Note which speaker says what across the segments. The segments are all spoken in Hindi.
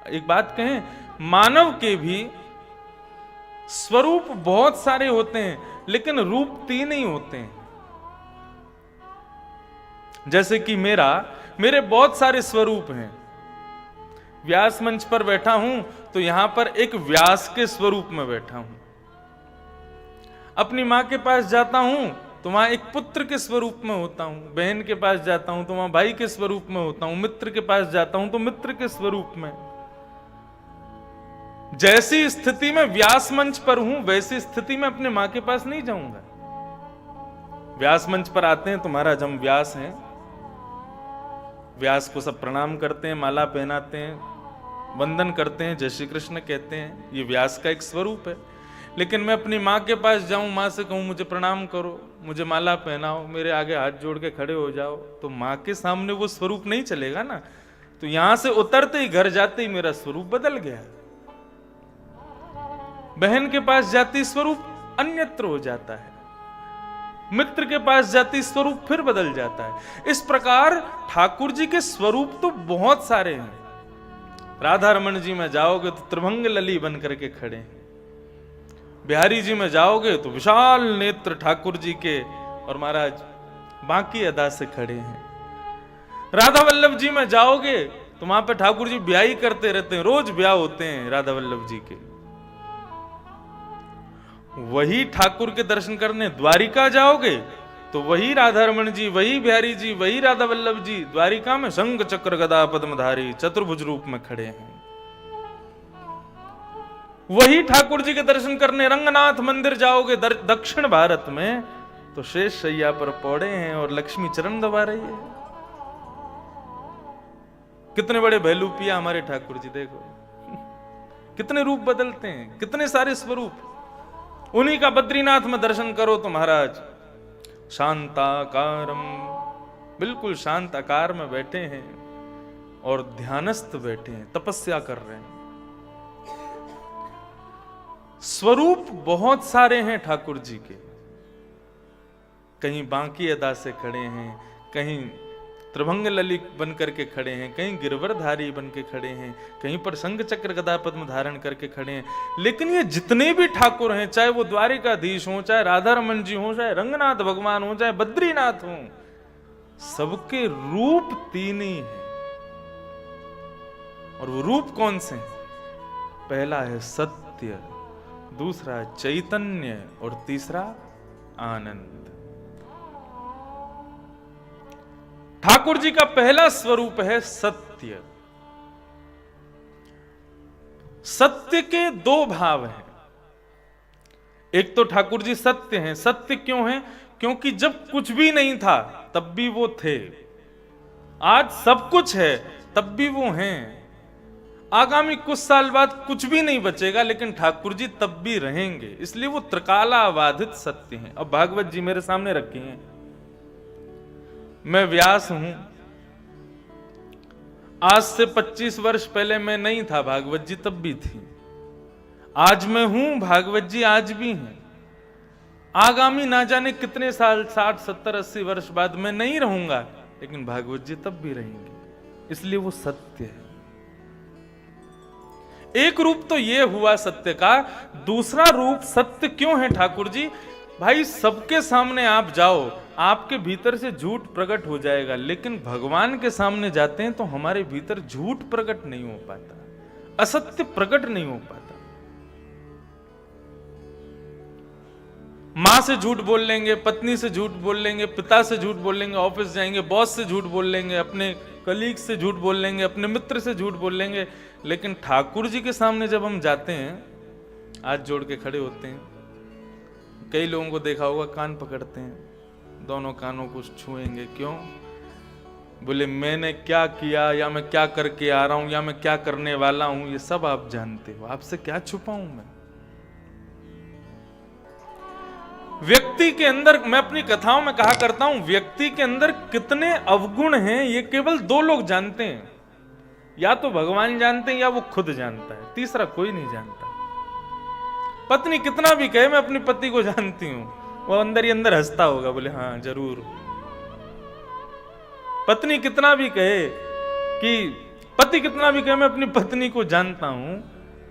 Speaker 1: एक बात कहें, मानव के भी स्वरूप बहुत सारे होते हैं, लेकिन रूप 3 ही होते हैं। जैसे कि मेरे बहुत सारे स्वरूप हैं। व्यास मंच पर बैठा हूं तो यहां पर एक व्यास के स्वरूप में बैठा हूं। अपनी मां के पास जाता हूं तो वहां एक पुत्र के स्वरूप में होता हूं, बहन के पास जाता हूं तो वहां भाई के स्वरूप में होता हूं, मित्र के पास जाता हूं तो मित्र के स्वरूप में। जैसी स्थिति में व्यास मंच पर हूं वैसी स्थिति में अपने मां के पास नहीं जाऊंगा। व्यास मंच पर आते हैं तो महाराज हम व्यास हैं, व्यास को सब प्रणाम करते हैं, माला पहनाते हैं, वंदन करते हैं, जय श्री कृष्ण कहते हैं, ये व्यास का एक स्वरूप है। लेकिन मैं अपनी माँ के पास जाऊं, माँ से कहूं मुझे प्रणाम करो, मुझे माला पहनाओ, मेरे आगे हाथ जोड़ के खड़े हो जाओ, तो माँ के सामने वो स्वरूप नहीं चलेगा ना। तो यहां से उतरते ही, घर जाते ही मेरा स्वरूप बदल गया। बहन के पास जाती स्वरूप अन्यत्र हो जाता है, मित्र के पास जाती स्वरूप फिर बदल जाता है। इस प्रकार ठाकुर जी के स्वरूप तो बहुत सारे हैं। राधा रमन जी में जाओगे तो त्रिभंग लली बन करके खड़े हैं, बिहारी जी में जाओगे तो विशाल नेत्र ठाकुर जी के और महाराज बाकी अदा से खड़े हैं। राधा वल्लभ जी में जाओगे तो वहां पे ठाकुर जी ब्याह ही करते रहते हैं, रोज ब्याह होते हैं राधा वल्लभ जी के। वही ठाकुर के दर्शन करने द्वारिका जाओगे तो वही राधा रमन जी, वही बिहारी जी, वही राधा वल्लभ जी द्वारिका में शंख चक्र गदा पद्मधारी चतुर्भुज रूप में खड़े हैं। वही ठाकुर जी के दर्शन करने रंगनाथ मंदिर जाओगे दक्षिण भारत में तो शेष शैया पर पौड़े हैं और लक्ष्मी चरण दबा रही है। कितने बड़े भैलूपिया हमारे ठाकुर जी, देखो कितने रूप बदलते हैं, कितने सारे स्वरूप। उन्हीं का बद्रीनाथ में दर्शन करो तो महाराज शांताकारम, बिल्कुल शांत आकार में बैठे हैं और ध्यानस्थ बैठे हैं, तपस्या कर रहे हैं। स्वरूप बहुत सारे हैं ठाकुर जी के, कहीं बांकी अदा से खड़े हैं, कहीं त्रिभंग ललित बन करके खड़े हैं, कहीं गिरवरधारी बन के खड़े हैं, कहीं पर शंख चक्र गदा पद्म धारण करके खड़े हैं। लेकिन ये जितने भी ठाकुर हैं, चाहे वो द्वारिकाधीश हो, चाहे राधा रमन जी हो, चाहे रंगनाथ भगवान हो, चाहे बद्रीनाथ हो, सबके रूप 3 ही हैं। और वो रूप कौन से हैं? पहला है सत्य, दूसरा चैतन्य और तीसरा आनंद। ठाकुर जी का पहला स्वरूप है सत्य। सत्य के 2 भाव हैं। एक तो ठाकुर जी सत्य हैं। सत्य क्यों हैं? क्योंकि जब कुछ भी नहीं था तब भी वो थे, आज सब कुछ है तब भी वो हैं, आगामी कुछ साल बाद कुछ भी नहीं बचेगा लेकिन ठाकुर जी तब भी रहेंगे, इसलिए वो त्रिकालाबाधित सत्य हैं। अब भागवत जी मेरे सामने रखी हैं, मैं व्यास हूं, आज से 25 वर्ष पहले मैं नहीं था, भागवत जी तब भी थी। आज मैं हूं, भागवत जी आज भी हैं। आगामी ना जाने कितने साल, 60, 70, 80 वर्ष बाद मैं नहीं रहूंगा, लेकिन भागवत जी तब भी रहेंगे, इसलिए वो सत्य है। एक रूप तो ये हुआ सत्य का। दूसरा रूप सत्य क्यों है ठाकुर जी? भाई सबके सामने आप जाओ, आपके भीतर से झूठ प्रकट हो जाएगा, लेकिन भगवान के सामने जाते हैं तो हमारे भीतर झूठ प्रकट नहीं हो पाता, असत्य प्रकट नहीं हो पाता। मां से झूठ बोल लेंगे, पत्नी से झूठ बोल लेंगे, पिता से झूठ बोल लेंगे, ऑफिस जाएंगे बॉस से झूठ बोल लेंगे, अपने कलीग से झूठ बोल लेंगे, अपने मित्र से झूठ बोल लेंगे, लेकिन ठाकुर जी के सामने जब हम जाते हैं, हाथ जोड़ के खड़े होते हैं, कई लोगों को देखा होगा कान पकड़ते हैं, दोनों कानों को छुएंगे, क्यों? बोले मैंने क्या किया, या मैं क्या करके आ रहा हूं, या मैं क्या करने वाला हूं, ये सब आप जानते हो, आपसे क्या छुपाऊं मैं। व्यक्ति के अंदर, मैं अपनी कथाओं में कहा करता हूं, व्यक्ति के अंदर कितने अवगुण हैं ये केवल 2 लोग जानते हैं, या तो भगवान जानते हैं या वो खुद जानता है, तीसरा कोई नहीं जानता। पत्नी कितना भी कहे मैं अपनी पति को जानती हूं, वो अंदर ही अंदर हंसता होगा, बोले हाँ जरूर। पत्नी कितना भी कहे कि पति कितना भी कहे मैं अपनी पत्नी को जानता हूं,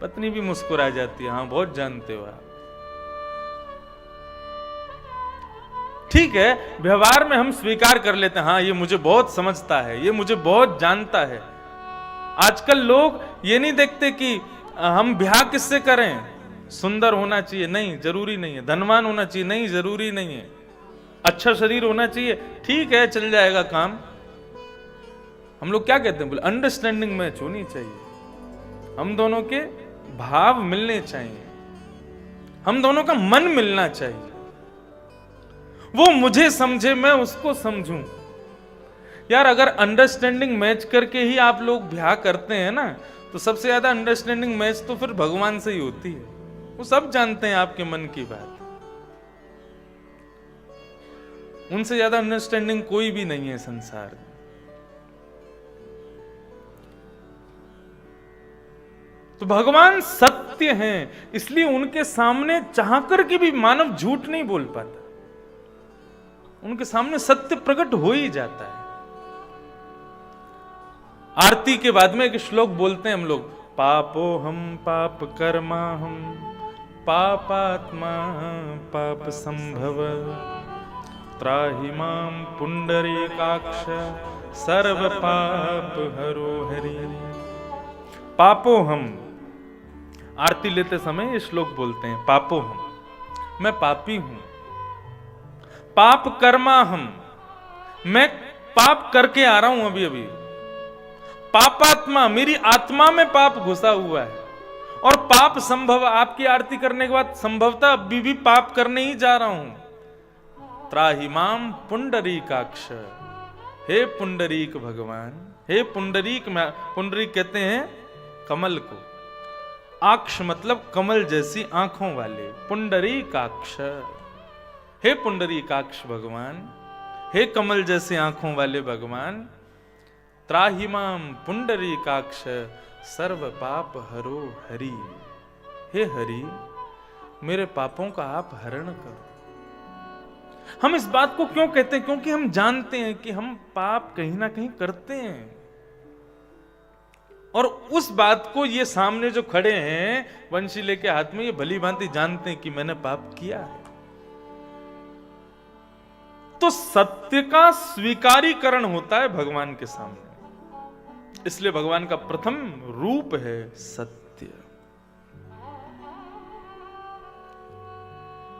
Speaker 1: पत्नी भी मुस्कुरा जाती है, हाँ बहुत जानते हो आप। ठीक है, व्यवहार में हम स्वीकार कर लेते हैं, हाँ ये मुझे बहुत समझता है, ये मुझे बहुत जानता है। आजकल लोग ये नहीं देखते कि हम ब्याह किससे करें, सुंदर होना चाहिए, नहीं जरूरी नहीं है, धनवान होना चाहिए, नहीं जरूरी नहीं है, अच्छा शरीर होना चाहिए, ठीक है चल जाएगा काम। हम लोग क्या कहते हैं, बोले अंडरस्टैंडिंग मैच होनी चाहिए, हम दोनों के भाव मिलने चाहिए, हम दोनों का मन मिलना चाहिए, वो मुझे समझे मैं उसको समझूं। यार अगर अंडरस्टैंडिंग मैच करके ही आप लोग ब्याह करते हैं ना, तो सबसे ज्यादा अंडरस्टैंडिंग मैच तो फिर भगवान से ही होती है, वो सब जानते हैं आपके मन की बात, उनसे ज्यादा अंडरस्टैंडिंग कोई भी नहीं है संसार में। तो भगवान सत्य हैं, इसलिए उनके सामने चाहकर के भी मानव झूठ नहीं बोल पाता, उनके सामने सत्य प्रकट हो ही जाता है। आरती के बाद में एक श्लोक बोलते हैं हम लोग, पापो हम पाप कर्मा हम पापात्मा पाप संभव त्राहि माम पुंडरीकाक्ष सर्व पाप हरो हरि। पापो हम, आरती लेते समय ये श्लोक बोलते हैं, पापो हम, मैं पापी हूं, पाप कर्मा हम, मैं पाप करके आ रहा हूं अभी अभी, पापात्मा, मेरी आत्मा में पाप घुसा हुआ है, और पाप संभव, आपकी आरती करने के बाद संभवतः अभी भी पाप करने ही जा रहा हूं। त्राहि माम पुंडरीकाक्ष, हे पुंडरीक भगवान, हे पुंडरीक, पुंडरीक कहते हैं कमल को, आक्ष मतलब कमल जैसी आंखों वाले, पुंडरीकाक्ष, हे पुंडरीकाक्ष भगवान, हे कमल जैसे आंखों वाले भगवान, त्राहि माम पुंडरीकाक्ष सर्व पाप हरो हरि, हे हरि मेरे पापों का आप हरण करो। हम इस बात को क्यों कहते हैं, क्योंकि हम जानते हैं कि हम पाप कहीं ना कहीं करते हैं, और उस बात को ये सामने जो खड़े हैं वंशी लेके हाथ में, ये भली भांति जानते हैं कि मैंने पाप किया है। तो सत्य का स्वीकारीकरण होता है भगवान के सामने, इसलिए भगवान का प्रथम रूप है सत्य।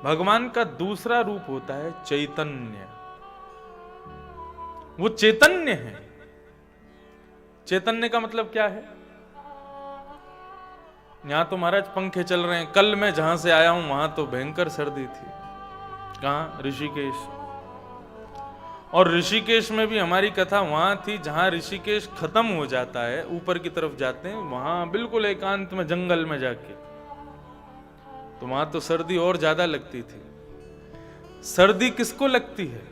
Speaker 1: भगवान का दूसरा रूप होता है चैतन्य, वो चैतन्य है। चैतन्य का मतलब क्या है, यहां तो महाराज पंखे चल रहे हैं, कल मैं जहां से आया हूं वहां तो भयंकर सर्दी थी, कहां, ऋषिकेश, और ऋषिकेश में भी हमारी कथा वहां थी जहां ऋषिकेश खत्म हो जाता है, ऊपर की तरफ जाते हैं, वहां बिल्कुल एकांत में जंगल में जाके, तो वहां तो सर्दी और ज्यादा लगती थी। सर्दी किसको लगती है,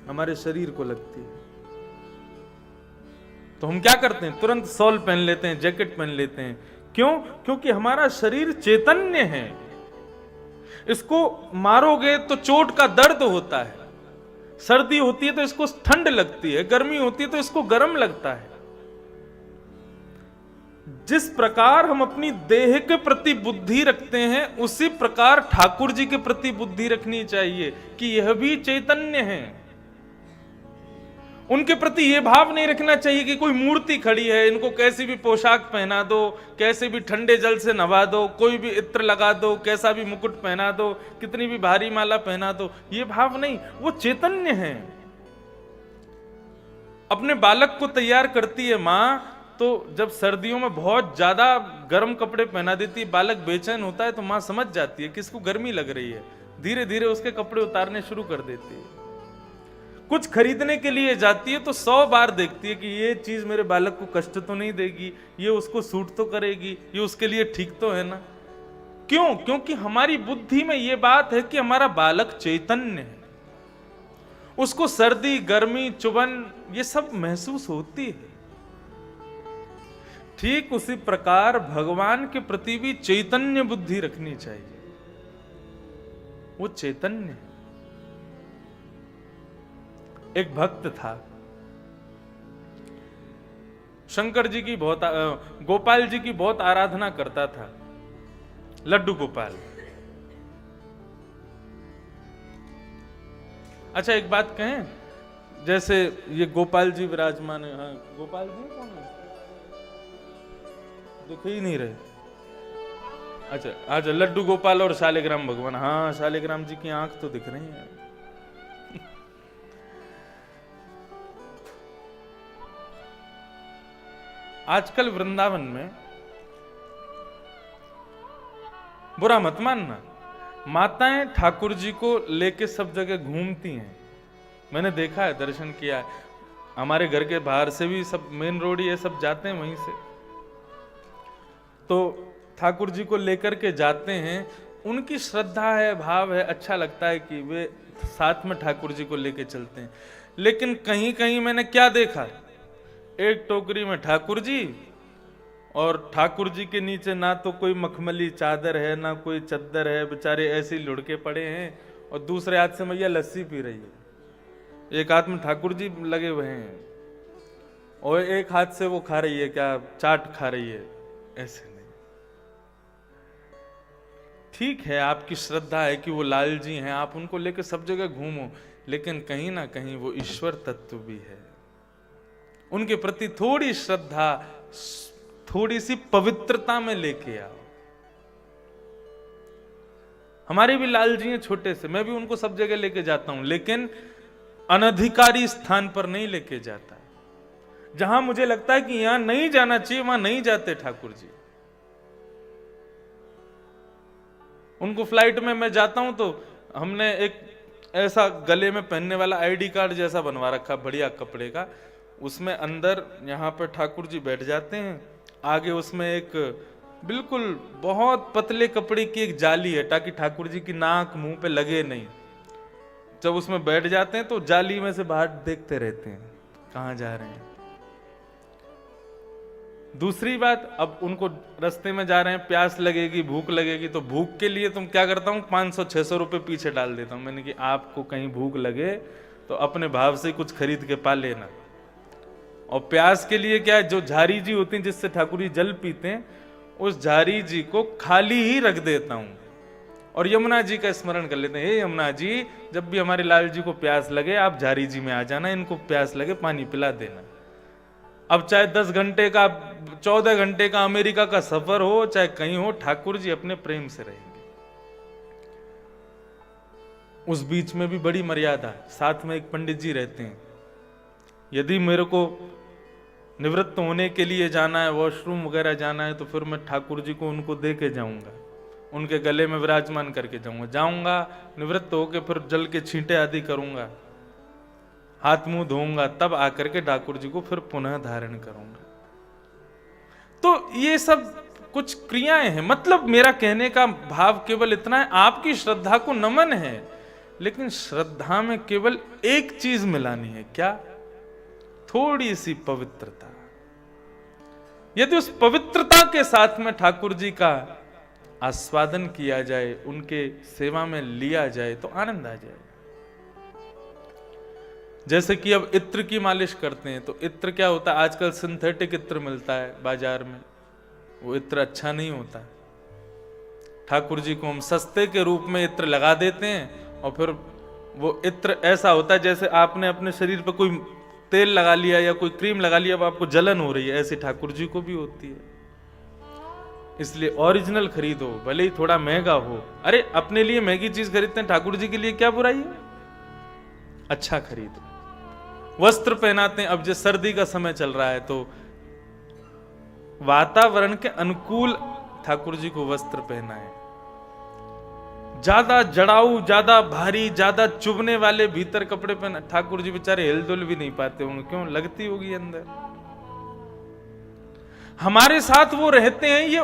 Speaker 1: हमारे शरीर को लगती है। तो हम क्या करते हैं, तुरंत शॉल पहन लेते हैं, जैकेट पहन लेते हैं, क्यों, क्योंकि हमारा शरीर चैतन्य है, इसको मारोगे तो चोट का दर्द होता है, सर्दी होती है तो इसको ठंड लगती है, गर्मी होती है तो इसको गर्म लगता है। जिस प्रकार हम अपनी देह के प्रति बुद्धि रखते हैं, उसी प्रकार ठाकुर जी के प्रति बुद्धि रखनी चाहिए कि यह भी चैतन्य है। उनके प्रति यह भाव नहीं रखना चाहिए कि कोई मूर्ति खड़ी है, इनको कैसी भी पोशाक पहना दो, कैसे भी ठंडे जल से नवा दो, कोई भी इत्र लगा दो, कैसा भी मुकुट पहना दो, कितनी भी भारी माला पहना दो, ये भाव नहीं, वो चैतन्य है। अपने बालक को तैयार करती है माँ, तो जब सर्दियों में बहुत ज्यादा गर्म कपड़े पहना देती है, बालक बेचैन होता है, तो माँ समझ जाती है कि इसको गर्मी लग रही है, धीरे धीरे उसके कपड़े उतारने शुरू कर देती है। कुछ खरीदने के लिए जाती है तो 100 बार देखती है कि ये चीज मेरे बालक को कष्ट तो नहीं देगी, ये उसको सूट तो करेगी, ये उसके लिए ठीक तो है ना। क्यों, क्योंकि हमारी बुद्धि में ये बात है कि हमारा बालक चैतन्य है, उसको सर्दी गर्मी चुभन ये सब महसूस होती है। ठीक उसी प्रकार भगवान के प्रति भी चैतन्य बुद्धि रखनी चाहिए, वो चैतन्य है। एक भक्त था, शंकर जी की बहुत गोपाल जी की बहुत आराधना करता था, लड्डू गोपाल। अच्छा एक बात कहें, जैसे ये गोपाल जी विराजमान है, हाँ गोपाल जी कौन है, दिख ही नहीं रहे। अच्छा लड्डू गोपाल और शालिग्राम भगवान, हाँ शालिग्राम जी की आंख तो दिख रही है। आजकल वृंदावन में, बुरा मत मानना, माताएं ठाकुर जी को लेके सब जगह घूमती हैं। मैंने देखा है, दर्शन किया है। हमारे घर के बाहर से भी सब मेन रोड ये सब जाते हैं वहीं से, तो ठाकुर जी को लेकर के जाते हैं। उनकी श्रद्धा है, भाव है, अच्छा लगता है कि वे साथ में ठाकुर जी को लेके चलते हैं। लेकिन कहीं कहीं मैंने क्या देखा, एक टोकरी में ठाकुर जी, और ठाकुर जी के नीचे ना तो कोई मखमली चादर है ना कोई चद्दर है, बेचारे ऐसे ही लुढ़के पड़े हैं, और दूसरे हाथ से मैया लस्सी पी रही है, एक हाथ में ठाकुर जी लगे हुए हैं और एक हाथ से वो खा रही है, क्या चाट खा रही है। ऐसे नहीं। ठीक है, आपकी श्रद्धा है कि वो लाल जी हैं, आप उनको लेकर सब जगह घूमो, लेकिन कहीं ना कहीं वो ईश्वर तत्व भी है। उनके प्रति थोड़ी श्रद्धा, थोड़ी सी पवित्रता में लेके आओ। हमारे भी लाल जी हैं छोटे से, मैं भी उनको सब जगह लेके जाता हूं, लेकिन अनधिकारी स्थान पर नहीं लेके जाता। जहां मुझे लगता है कि यहां नहीं जाना चाहिए वहां नहीं जाते ठाकुर जी। उनको फ्लाइट में मैं जाता हूं तो हमने एक ऐसा गले में पहनने वाला आईडी कार्ड जैसा बनवा रखा, बढ़िया कपड़े का, उसमें अंदर यहां पर ठाकुर जी बैठ जाते हैं, आगे उसमें एक बिल्कुल बहुत पतले कपड़े की एक जाली है ताकि ठाकुर जी की नाक मुंह पे लगे नहीं। जब उसमें बैठ जाते हैं तो जाली में से बाहर देखते रहते हैं कहां जा रहे हैं। दूसरी बात, अब उनको रास्ते में जा रहे हैं, प्यास लगेगी, भूख लगेगी, तो भूख के लिए तुम क्या करता हूं, 500-600 रुपए पीछे डाल देता हूं मैंने कि आपको कहीं भूख लगे तो अपने भाव से कुछ खरीद के पा लेना। और प्यास के लिए क्या है, जो झारी जी होती हैं जिससे ठाकुर जी जल पीते हैं, उस झारी जी को खाली ही रख देता हूं और यमुना जी का स्मरण कर लेते हैं, हे यमुना जी, जब भी हमारे लाल जी को प्यास लगे आप झारी जी में आ जाना, इनको प्यास लगे पानी पिला देना। अब चाहे 10 घंटे का 14 घंटे का अमेरिका का सफर हो, चाहे कहीं हो, ठाकुर जी अपने प्रेम से रहेंगे। उस बीच में भी बड़ी मर्यादा, साथ में एक पंडित जी रहते हैं। यदि मेरे को निवृत्त होने के लिए जाना है, वॉशरूम वगैरह जाना है, तो फिर मैं ठाकुर जी को उनको दे के जाऊंगा, उनके गले में विराजमान करके जाऊंगा, निवृत्त होके फिर जल के छींटे आदि करूंगा, हाथ मुंह धोऊंगा, तब आकर के ठाकुर जी को फिर पुनः धारण करूंगा। तो ये सब कुछ क्रियाएं हैं। मतलब मेरा कहने का भाव केवल इतना है, आपकी श्रद्धा को नमन है, लेकिन श्रद्धा में केवल एक चीज मिलानी है, क्या? थोड़ी सी पवित्रता। यदि उस पवित्रता के साथ में ठाकुर जी का आस्वादन किया जाए, उनके सेवा में लिया जाए, तो आनंद आ जाए। जैसे कि अब इत्र की मालिश करते हैं, तो इत्र क्या होता है, आजकल सिंथेटिक इत्र मिलता है बाजार में, वो इत्र अच्छा नहीं होता। ठाकुर जी को हम सस्ते के रूप में इत्र लगा देते हैं, और फिर वो इत्र ऐसा होता है जैसे आपने अपने शरीर पर कोई तेल लगा लिया या कोई क्रीम लगा लिया, अब आपको जलन हो रही है, ऐसे ठाकुर जी को भी होती है। इसलिए ओरिजिनल खरीदो, भले ही थोड़ा महंगा हो। अरे अपने लिए महंगी चीज खरीदते हैं, ठाकुर जी के लिए क्या बुराई है? अच्छा खरीदो। वस्त्र पहनाते हैं, अब जो सर्दी का समय चल रहा है, तो वातावरण के अनुकूल ठाकुर जी को वस्त्र पहनाए। ज्यादा जड़ाऊ, ज्यादा भारी, ज्यादा चुभने वाले भीतर कपड़े पहना, ठाकुर जी बेचारे हिलडुल भी नहीं पाते होंगे, क्यों? लगती होगी अंदर। हमारे साथ वो रहते हैं, ये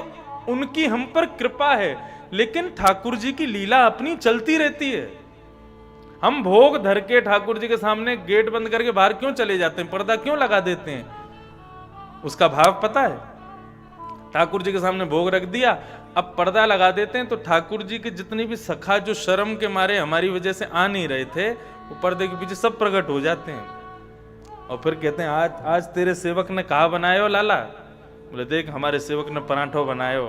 Speaker 1: उनकी हम पर कृपा है, लेकिन ठाकुर जी की लीला अपनी चलती रहती है। हम भोग धर के ठाकुर जी के सामने गेट बंद करके बाहर क्यों चले जाते हैं, पर्दा क्यों लगा देते हैं? उसका भाव पता है? ठाकुर जी के सामने भोग रख दिया, अब पर्दा लगा देते हैं, तो ठाकुर जी के जितनी भी सखा जो शर्म के मारे हमारी वजह से आ नहीं रहे थे, वो पर्दे के पीछे सब प्रकट हो जाते हैं। और फिर कहते हैं आज आज तेरे सेवक ने कहा बनाए हो लाला? बोले देख हमारे सेवक ने पराठो बनाए हो,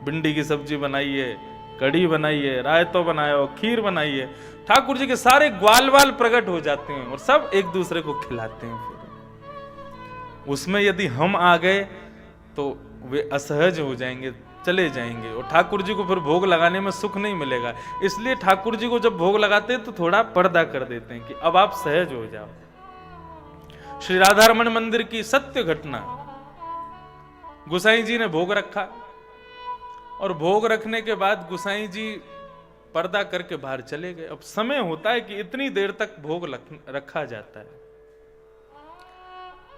Speaker 1: भिंडी की सब्जी बनाई है, कढ़ी बनाई है, रायतो बनाया हो, खीर बनाई है। ठाकुर जी के सारे ग्वाल वाल प्रकट हो जाते हैं और सब एक दूसरे को खिलाते हैं। फिर उसमें यदि हम आ गए तो वे असहज हो जाएंगे, चले जाएंगे, और ठाकुर जी को फिर भोग लगाने में सुख नहीं मिलेगा। इसलिए ठाकुर जी को जब भोग लगाते हैं तो थोड़ा पर्दा कर देते हैं कि अब आप सहज हो जाओ। श्री राधा रमण मंदिर की सत्य घटना, गुसाई जी ने भोग रखा और भोग रखने के बाद गुसाई जी पर्दा करके बाहर चले गए। अब समय होता है कि इतनी देर तक भोग रखा जाता है।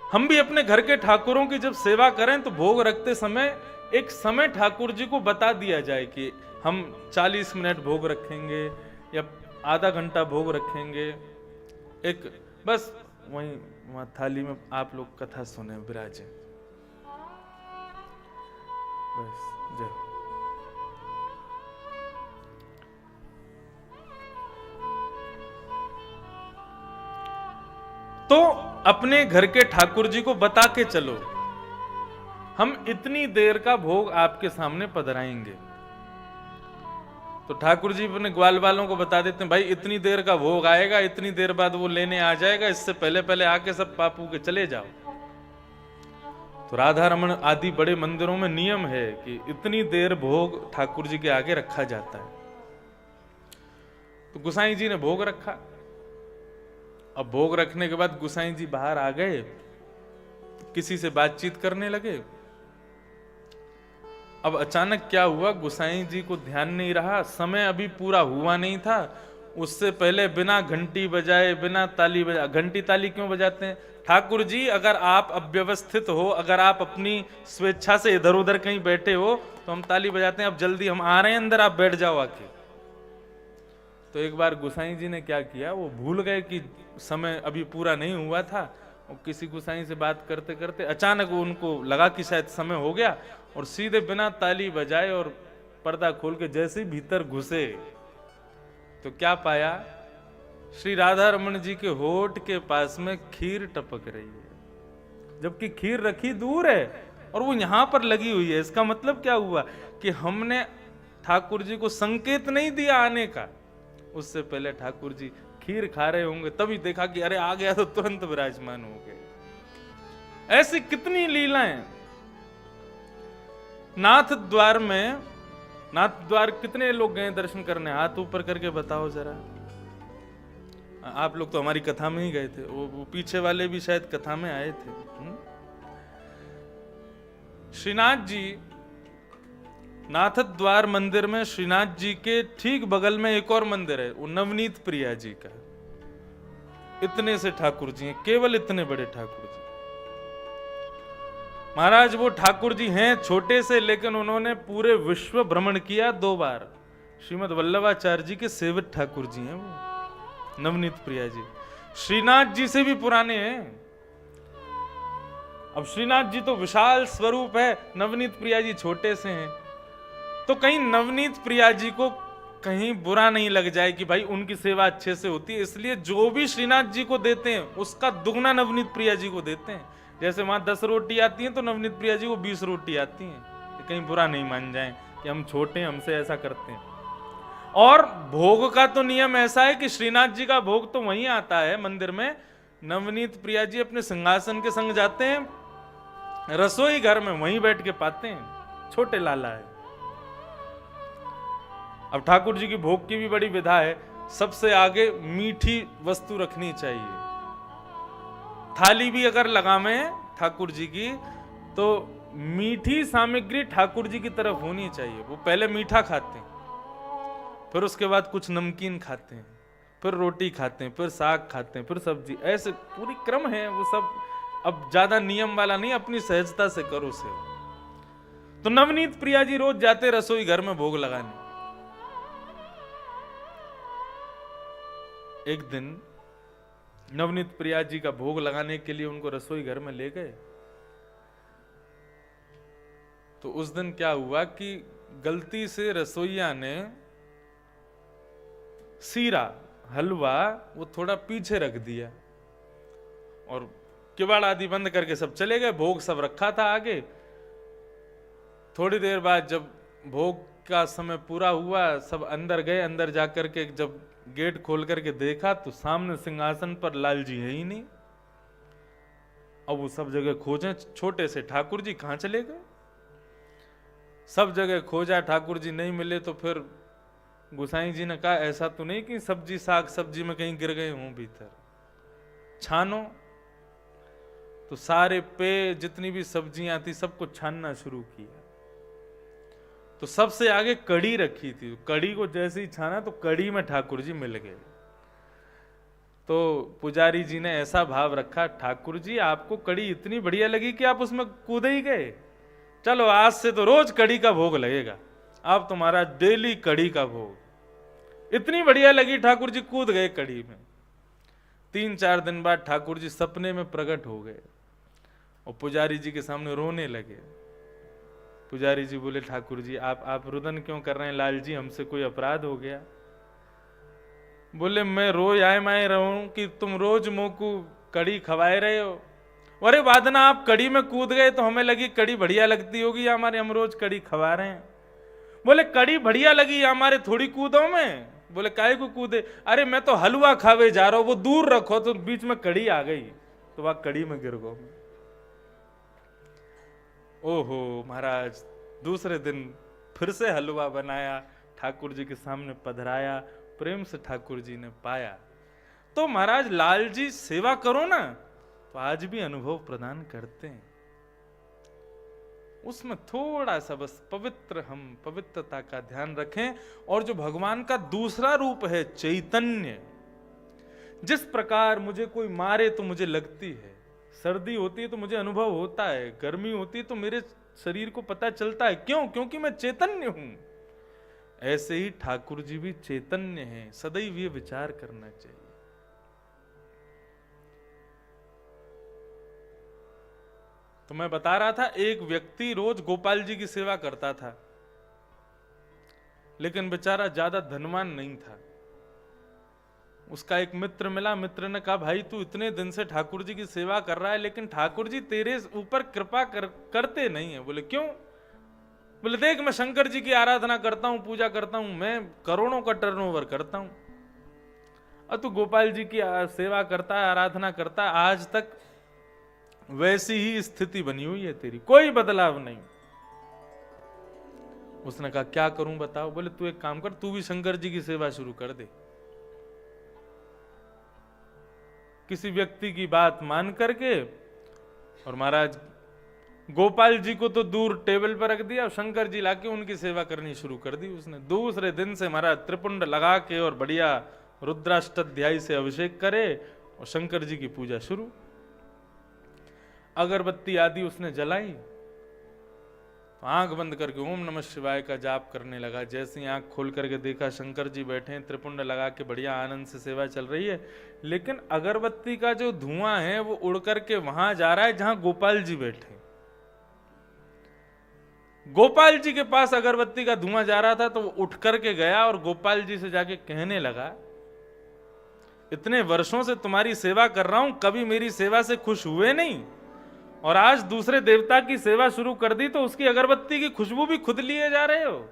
Speaker 1: हम भी अपने घर के ठाकुरों की जब सेवा करें तो भोग रखते समय एक समय ठाकुर जी को बता दिया जाए कि हम 40 मिनट भोग रखेंगे या आधा घंटा भोग रखेंगे। एक बस वहां थाली में आप लोग कथा सुने, विराजे, बस जय। तो अपने घर के ठाकुर जी को बता के चलो हम इतनी देर का भोग आपके सामने पधराएंगे। तो ठाकुर जी अपने ग्वाल वालों को बता देते हैं भाई इतनी देर का भोग आएगा, इतनी देर बाद वो लेने आ जाएगा, इससे पहले पहले आके सब पापू के चले जाओ। तो राधा रमण आदि बड़े मंदिरों में नियम है कि इतनी देर भोग ठाकुर जी के आगे रखा जाता है। तो गुसाई जी ने भोग रखा। अब भोग रखने के बाद गुसाई जी बाहर आ गए, किसी से बातचीत करने लगे। अब अचानक क्या हुआ, गुसाई जी को ध्यान नहीं रहा, समय अभी पूरा हुआ नहीं था। उससे पहले बिना घंटी बजाए, बिना ताली बजाए, घंटी ताली क्यों बजाते हैं? ठाकुर जी अगर आप अव्यवस्थित हो, अगर आप अपनी स्वेच्छा से इधर उधर कहीं बैठे हो तो हम ताली बजाते हैं, अब जल्दी हम आ रहे हैं अंदर, आप बैठ जाओ आके। तो एक बार गुसाई जी ने क्या किया, वो भूल गए कि समय अभी पूरा नहीं हुआ था, और किसी गुसाई से बात करते करते अचानक उनको लगा कि शायद समय हो गया, और सीधे बिना ताली बजाए और पर्दा खोल के जैसे ही भीतर घुसे तो क्या पाया, श्री राधा रमन जी के होठ के पास में खीर टपक रही है, जबकि खीर रखी दूर है और वो यहां पर लगी हुई है। इसका मतलब क्या हुआ कि हमने ठाकुर जी को संकेत नहीं दिया आने का, उससे पहले ठाकुर जी खीर खा रहे होंगे, तभी देखा कि अरे आ गया, तो तुरंत विराजमान हो गए। ऐसी कितनी लीलाएं। नाथ द्वार में, नाथ द्वार कितने लोग गए दर्शन करने? हाथ ऊपर करके बताओ जरा। आप लोग तो हमारी कथा में ही गए थे, वो पीछे वाले भी शायद कथा में आए थे। श्रीनाथ जी, नाथ द्वार मंदिर में श्रीनाथ जी के ठीक बगल में एक और मंदिर है, वो नवनीत प्रिया जी का। इतने से ठाकुर जी हैं, केवल इतने बड़े ठाकुर जी। महाराज वो ठाकुर जी हैं छोटे से, लेकिन उन्होंने पूरे विश्व भ्रमण किया 2 बार। श्रीमद वल्लभाचार्य जी के सेवित ठाकुर जी हैं वो नवनीत प्रिया जी। श्रीनाथ जी से भी पुराने हैं। अब श्रीनाथ जी तो विशाल स्वरूप है, नवनीत प्रिया जी छोटे से हैं। तो कहीं नवनीत प्रिया जी को कहीं बुरा नहीं लग जाए कि भाई उनकी सेवा अच्छे से होती है, इसलिए जो भी श्रीनाथ जी को देते हैं उसका दुगना नवनीत प्रिया जी को देते हैं। जैसे वहां 10 रोटी आती हैं तो नवनीत प्रिया जी को 20 रोटी आती हैं, कहीं बुरा नहीं मान जाए कि हम छोटे हैं, हमसे ऐसा करते हैं। और भोग का तो नियम ऐसा है कि श्रीनाथ जी का भोग तो वहीं आता है मंदिर में, नवनीत प्रिया जी अपने सिंहासन के संग जाते हैं, रसोई घर में वहीं बैठ के पाते हैं। छोटे लाला है। अब ठाकुर जी की भोग की भी बड़ी विधा है। सबसे आगे मीठी वस्तु रखनी चाहिए। थाली भी अगर लगावे ठाकुर जी की तो मीठी सामग्री ठाकुर जी की तरफ होनी चाहिए। वो पहले मीठा खाते हैं, फिर उसके बाद कुछ नमकीन खाते हैं, फिर रोटी खाते हैं, फिर साग खाते हैं, फिर सब्जी, ऐसे पूरी क्रम है वो सब। अब ज्यादा नियम वाला नहीं, अपनी सहजता से करो से। तो नवनीत प्रिया जी रोज जाते रसोई घर में भोग लगाने। एक दिन नवनीत प्रिया जी का भोग लगाने के लिए उनको रसोई घर में ले गए। तो उस दिन क्या हुआ कि गलती से रसोईया ने सीरा, हलवा वो थोड़ा पीछे रख दिया और किवाड़ आदि बंद करके सब चले गए। भोग सब रखा था आगे। थोड़ी देर बाद जब भोग का समय पूरा हुआ, सब अंदर गए। अंदर जाकर के जब गेट खोल करके देखा तो सामने सिंहासन पर लाल जी है ही नहीं। अब वो सब जगह खोजे, छोटे से ठाकुर जी कहां चले गए। सब जगह खोजा, ठाकुर जी नहीं मिले। तो फिर गोसाई जी ने कहा ऐसा तो नहीं कि सब्जी साग सब्जी में कहीं गिर गए हों भीतर, छानो। तो सारे पे जितनी भी सब्जियां थी सबको छानना शुरू किया। तो सबसे आगे कड़ी रखी थी। कड़ी को जैसे ही छाना तो कड़ी में ठाकुर जी मिल गए। तो पुजारी जी ने ऐसा भाव रखा, ठाकुर जी आपको कड़ी इतनी बढ़िया लगी कि आप उसमें कूदे ही गए। चलो आज से तो रोज कड़ी का भोग लगेगा, अब तुम्हारा डेली कड़ी का भोग। इतनी बढ़िया लगी ठाकुर जी कूद गए कड़ी में। 3-4 दिन बाद ठाकुर जी सपने में प्रकट हो गए और पुजारी जी के सामने रोने लगे। पुजारी जी बोले ठाकुर जी आप रुदन क्यों कर रहे हैं लाल जी, हमसे कोई अपराध हो गया। बोले मैं रोज आए माए रहूं कि तुम रोज मुंह को कड़ी खवाए रहे हो। अरे वादना आप कड़ी में कूद गए तो हमें लगी कड़ी बढ़िया लगती होगी हमारे, हम रोज कड़ी खवा रहे हैं। बोले कड़ी बढ़िया लगी हमारे, थोड़ी कूदो में। बोले काहे को कूदे, अरे मैं तो हलवा खावे जा रहा हूं, वो दूर रखो। तो बीच में कड़ी आ गई तो वह कड़ी में गिर गो। ओहो महाराज, दूसरे दिन फिर से हलवा बनाया, ठाकुर जी के सामने पधराया, प्रेम से ठाकुर जी ने पाया। तो महाराज लाल जी सेवा करो ना तो आज भी अनुभव प्रदान करते हैं। उसमें थोड़ा सा बस हम पवित्रता का ध्यान रखें। और जो भगवान का दूसरा रूप है चैतन्य, जिस प्रकार मुझे कोई मारे तो मुझे लगती है, सर्दी होती है तो मुझे अनुभव होता है, गर्मी होती है तो मेरे शरीर को पता चलता है, क्यों? क्योंकि मैं चैतन्य हूं। ऐसे ही ठाकुर जी भी चैतन्य हैं, सदैव ये विचार करना चाहिए। तो मैं बता रहा था, एक व्यक्ति रोज गोपाल जी की सेवा करता था, लेकिन बेचारा ज्यादा धनवान नहीं था। उसका एक मित्र मिला, मित्र ने कहा भाई तू इतने दिन से ठाकुर जी की सेवा कर रहा है लेकिन ठाकुर जी तेरे ऊपर कृपा करते नहीं है। बोले क्यों? बोले देख मैं शंकर जी की आराधना करता हूं, पूजा करता हूं, मैं करोड़ों का टर्नओवर करता हूं, और तू गोपाल जी की सेवा करता है, आराधना करता है, आज तक वैसी ही स्थिति बनी हुई है तेरी, कोई बदलाव नहीं। उसने कहा क्या करूं बताओ। बोले तू एक काम कर, तू भी शंकर जी की सेवा शुरू कर दे। किसी व्यक्ति की बात मान करके, और महाराज गोपाल जी को तो दूर टेबल पर रख दिया और शंकर जी लाके उनकी सेवा करनी शुरू कर दी उसने। दूसरे दिन से महाराज त्रिपुंड लगा के और बढ़िया रुद्राष्टाध्यायी से अभिषेक करे और शंकर जी की पूजा शुरू। अगरबत्ती आदि उसने जलाई तो आंख बंद करके ओम नमः शिवाय का जाप करने लगा। जैसे ही आंख खोल करके देखा शंकर जी बैठे हैं, त्रिपुंड लगा के बढ़िया आनंद से सेवा चल रही है, लेकिन अगरबत्ती का जो धुआं है वो उड़ करके वहां जा रहा है जहां गोपाल जी बैठे। गोपाल जी के पास अगरबत्ती का धुआं जा रहा था तो वो उठ करके गया और गोपाल जी से जाके कहने लगा, इतने वर्षों से तुम्हारी सेवा कर रहा हूं, कभी मेरी सेवा से खुश हुए नहीं, और आज दूसरे देवता की सेवा शुरू कर दी तो उसकी अगरबत्ती की खुशबू भी खुद लिए जा रहे हो।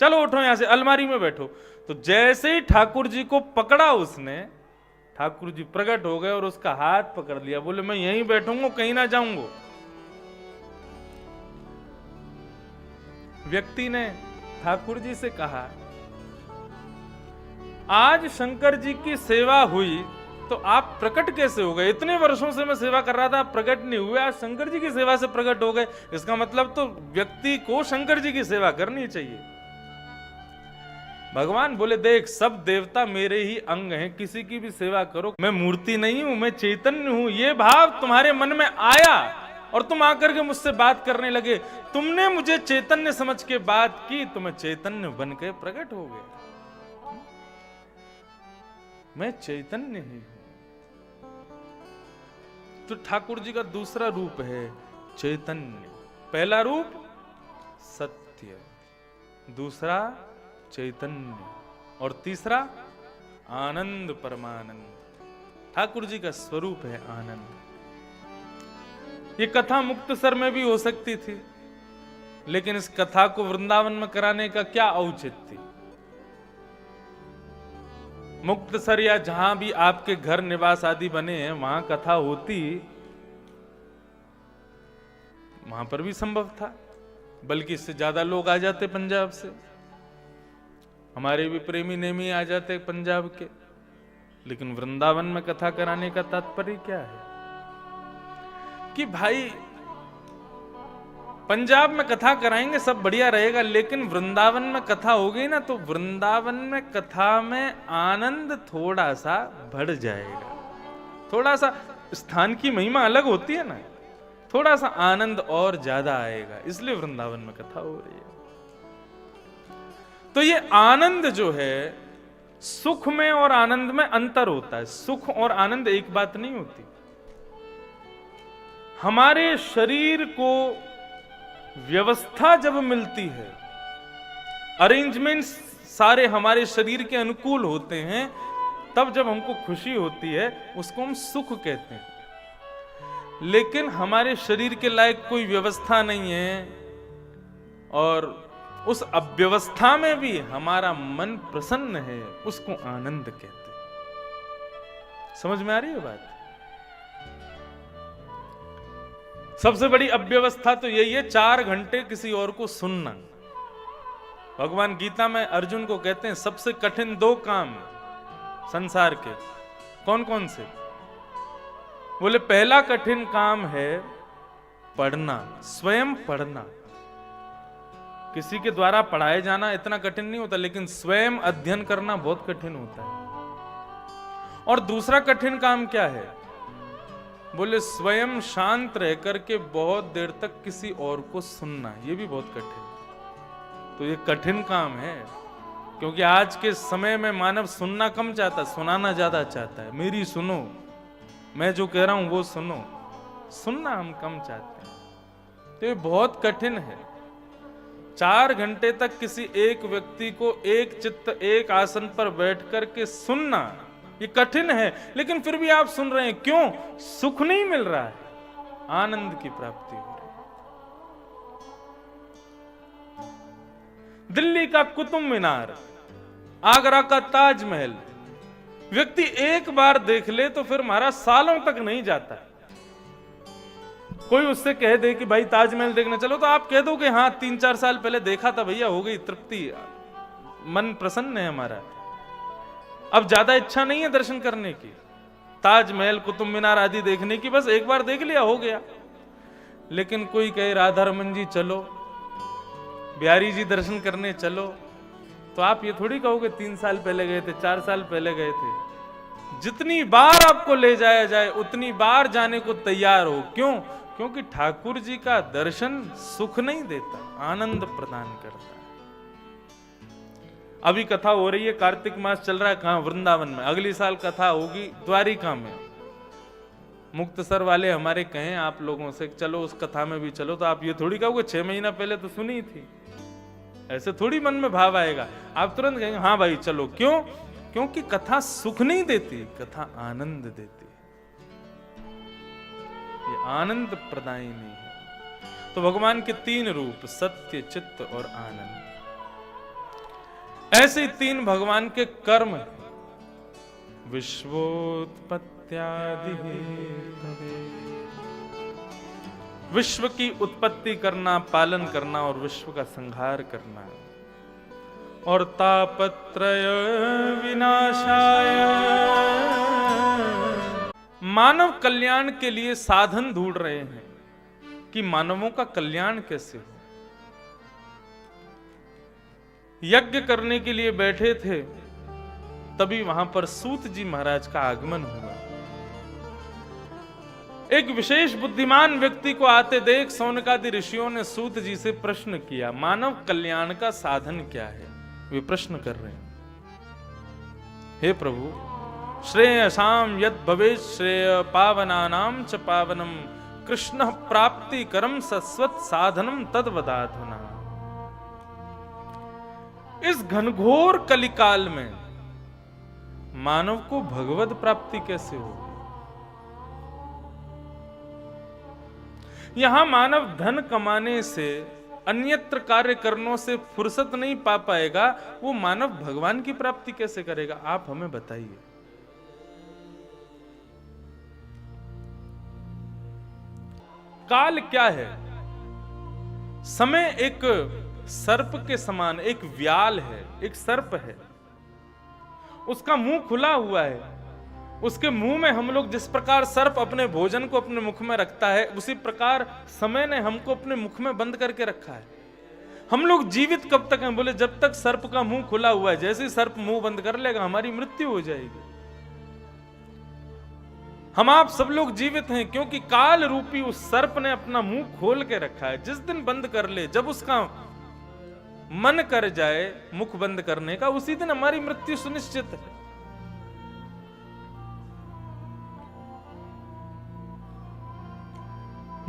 Speaker 1: चलो उठो यहां से, अलमारी में बैठो। तो जैसे ही ठाकुर जी को पकड़ा उसने, ठाकुर जी प्रकट हो गए और उसका हाथ पकड़ लिया। बोले मैं यहीं बैठूंगा, कहीं ना जाऊंगा। व्यक्ति ने ठाकुर जी से कहा, आज शंकर जी की सेवा हुई तो आप प्रकट कैसे हो गए? इतने वर्षों से मैं सेवा कर रहा था, आप प्रकट नहीं हुए, आज शंकर जी की सेवा से प्रकट हो गए। इसका मतलब तो व्यक्ति को शंकर जी की सेवा करनी चाहिए। भगवान बोले देख, सब देवता मेरे ही अंग हैं, किसी की भी सेवा करो, मैं मूर्ति नहीं हूं, मैं चैतन्य हूं। ये भाव तुम्हारे मन में आया और तुम आकर के मुझसे बात करने लगे, तुमने मुझे चैतन्य समझ के बात की तो मैं चैतन्य बन के प्रकट हो गया। मैं चैतन्य ही हूं। तो ठाकुर जी का दूसरा रूप है चैतन्य। पहला रूप सत्य, दूसरा चैतन्य, और तीसरा आनंद परमानंद। ठाकुर जी का स्वरूप है आनंद। ये कथा मुक्तसर में भी हो सकती थी, लेकिन इस कथा को वृंदावन में कराने का क्या औचित्य थी? मुक्तसर या जहां भी आपके घर निवास आदि बने हैं वहां कथा होती, वहां पर भी संभव था, बल्कि इससे ज्यादा लोग आ जाते पंजाब से, हमारे भी प्रेमी नेमी आ जाते पंजाब के। लेकिन वृंदावन में कथा कराने का तात्पर्य क्या है कि भाई पंजाब में कथा कराएंगे सब बढ़िया रहेगा, लेकिन वृंदावन में कथा हो गई ना तो वृंदावन में कथा में आनंद थोड़ा सा बढ़ जाएगा, थोड़ा सा स्थान की महिमा अलग होती है ना, थोड़ा सा आनंद और ज्यादा आएगा, इसलिए वृंदावन में कथा हो रही है। तो ये आनंद जो है, सुख में और आनंद में अंतर होता है, सुख और आनंद एक बात नहीं होती। हमारे शरीर को व्यवस्था जब मिलती है, अरेंजमेंट्स सारे हमारे शरीर के अनुकूल होते हैं, तब जब हमको खुशी होती है उसको हम सुख कहते हैं। लेकिन हमारे शरीर के लायक कोई व्यवस्था नहीं है और उस अव्यवस्था में भी हमारा मन प्रसन्न है, उसको आनंद कहते हैं। समझ में आ रही है बात? सबसे बड़ी अव्यवस्था तो यही है, 4 घंटे किसी और को सुनना। भगवान गीता में अर्जुन को कहते हैं सबसे कठिन 2 काम संसार के, कौन कौन से? बोले पहला कठिन काम है पढ़ना, स्वयं पढ़ना। किसी के द्वारा पढ़ाए जाना इतना कठिन नहीं होता, लेकिन स्वयं अध्ययन करना बहुत कठिन होता है। और दूसरा कठिन काम क्या है? बोले स्वयं शांत रह करके बहुत देर तक किसी और को सुनना, ये भी बहुत कठिन। तो ये कठिन काम है, क्योंकि आज के समय में मानव सुनना कम चाहता है, सुनाना ज्यादा चाहता है। मेरी सुनो, मैं जो कह रहा हूं वो सुनो, सुनना हम कम चाहते हैं। तो ये बहुत कठिन है। 4 घंटे तक किसी एक व्यक्ति को एक चित्त एक आसन पर बैठ करके सुनना, ये कठिन है, लेकिन फिर भी आप सुन रहे हैं। क्यों? सुख नहीं मिल रहा है, आनंद की प्राप्ति हो रही है। दिल्ली का कुतुब मीनार, आगरा का ताजमहल, व्यक्ति एक बार देख ले तो फिर महाराज सालों तक नहीं जाता। कोई उससे कह दे कि भाई ताजमहल देखने चलो, तो आप कह दो कि हाँ 3-4 साल पहले देखा था भैया, हो गई तृप्ति, मन प्रसन्न है हमारा, अब ज्यादा इच्छा नहीं है दर्शन करने की, ताजमहल कुतुब मीनार आदि देखने की, बस एक बार देख लिया हो गया। लेकिन कोई कहे राधा रमन जी चलो, बिहारी जी दर्शन करने चलो, तो आप ये थोड़ी कहोगे 3 साल पहले गए थे, 4 साल पहले गए थे। जितनी बार आपको ले जाया जाए उतनी बार जाने को तैयार हो। क्यों? क्योंकि ठाकुर जी का दर्शन सुख नहीं देता, आनंद प्रदान करता है। अभी कथा हो रही है, कार्तिक मास चल रहा है, कहां? वृंदावन में। अगली साल कथा होगी द्वारिका में। मुक्तसर वाले हमारे कहें आप लोगों से चलो उस कथा में भी चलो, तो आप ये थोड़ी कहोगे 6 महीना पहले तो सुनी थी, ऐसे थोड़ी मन में भाव आएगा। आप तुरंत कहेंगे हाँ भाई चलो। क्यों? क्योंकि कथा सुख नहीं देती, कथा आनंद देती है, ये आनंद प्रदायिनी है। तो भगवान के 3 रूप, सत्य, चित्त और आनंद, ऐसे 3 भगवान के कर्म हैं। विश्वोत्पत्त्यादि हेतवे, विश्व की उत्पत्ति करना, पालन करना और विश्व का संहार करना, और तापत्रय विनाशाय, मानव कल्याण के लिए साधन ढूंढ रहे हैं कि मानवों का कल्याण कैसे हो। यज्ञ करने के लिए बैठे थे, तभी वहां पर सूत जी महाराज का आगमन हुआ। एक विशेष बुद्धिमान व्यक्ति को आते देख सौनकादि ऋषियों ने सूत जी से प्रश्न किया, मानव कल्याण का साधन क्या है? वे प्रश्न कर रहे हैं, हे प्रभु, श्रेयसाम यद भवेत् श्रेय पावनानाम च पावनम कृष्ण प्राप्ति करम सस्वत साधनम तद्वदाधुना। इस घनघोर कलिकाल में मानव को भगवत प्राप्ति कैसे हो? यहां मानव धन कमाने से, अन्यत्र कार्य करने से फुर्सत नहीं पा पाएगा, वो मानव भगवान की प्राप्ति कैसे करेगा? आप हमें बताइए। काल क्या है? समय एक सर्प के समान, एक व्याल है, एक सर्प है, उसका मुंह खुला हुआ है। उसके मुंह में हम लोग, जिस प्रकार सर्प अपने भोजन को अपने मुख में रखता है, उसी प्रकार समय ने हमको अपने मुख में बंद करके रखा है। हम लोग जीवित कब तक हैं? बोले जब तक सर्प का मुंह खुला हुआ है। जैसे ही सर्प मुंह बंद कर लेगा, हमारी मृत्यु हो जाएगी। हम आप सब लोग जीवित हैं क्योंकि काल रूपी उस सर्प ने अपना मुंह खोल के रखा है। जिस दिन बंद कर ले, जब उसका मन कर जाए मुख बंद करने का, उसी दिन हमारी मृत्यु सुनिश्चित है।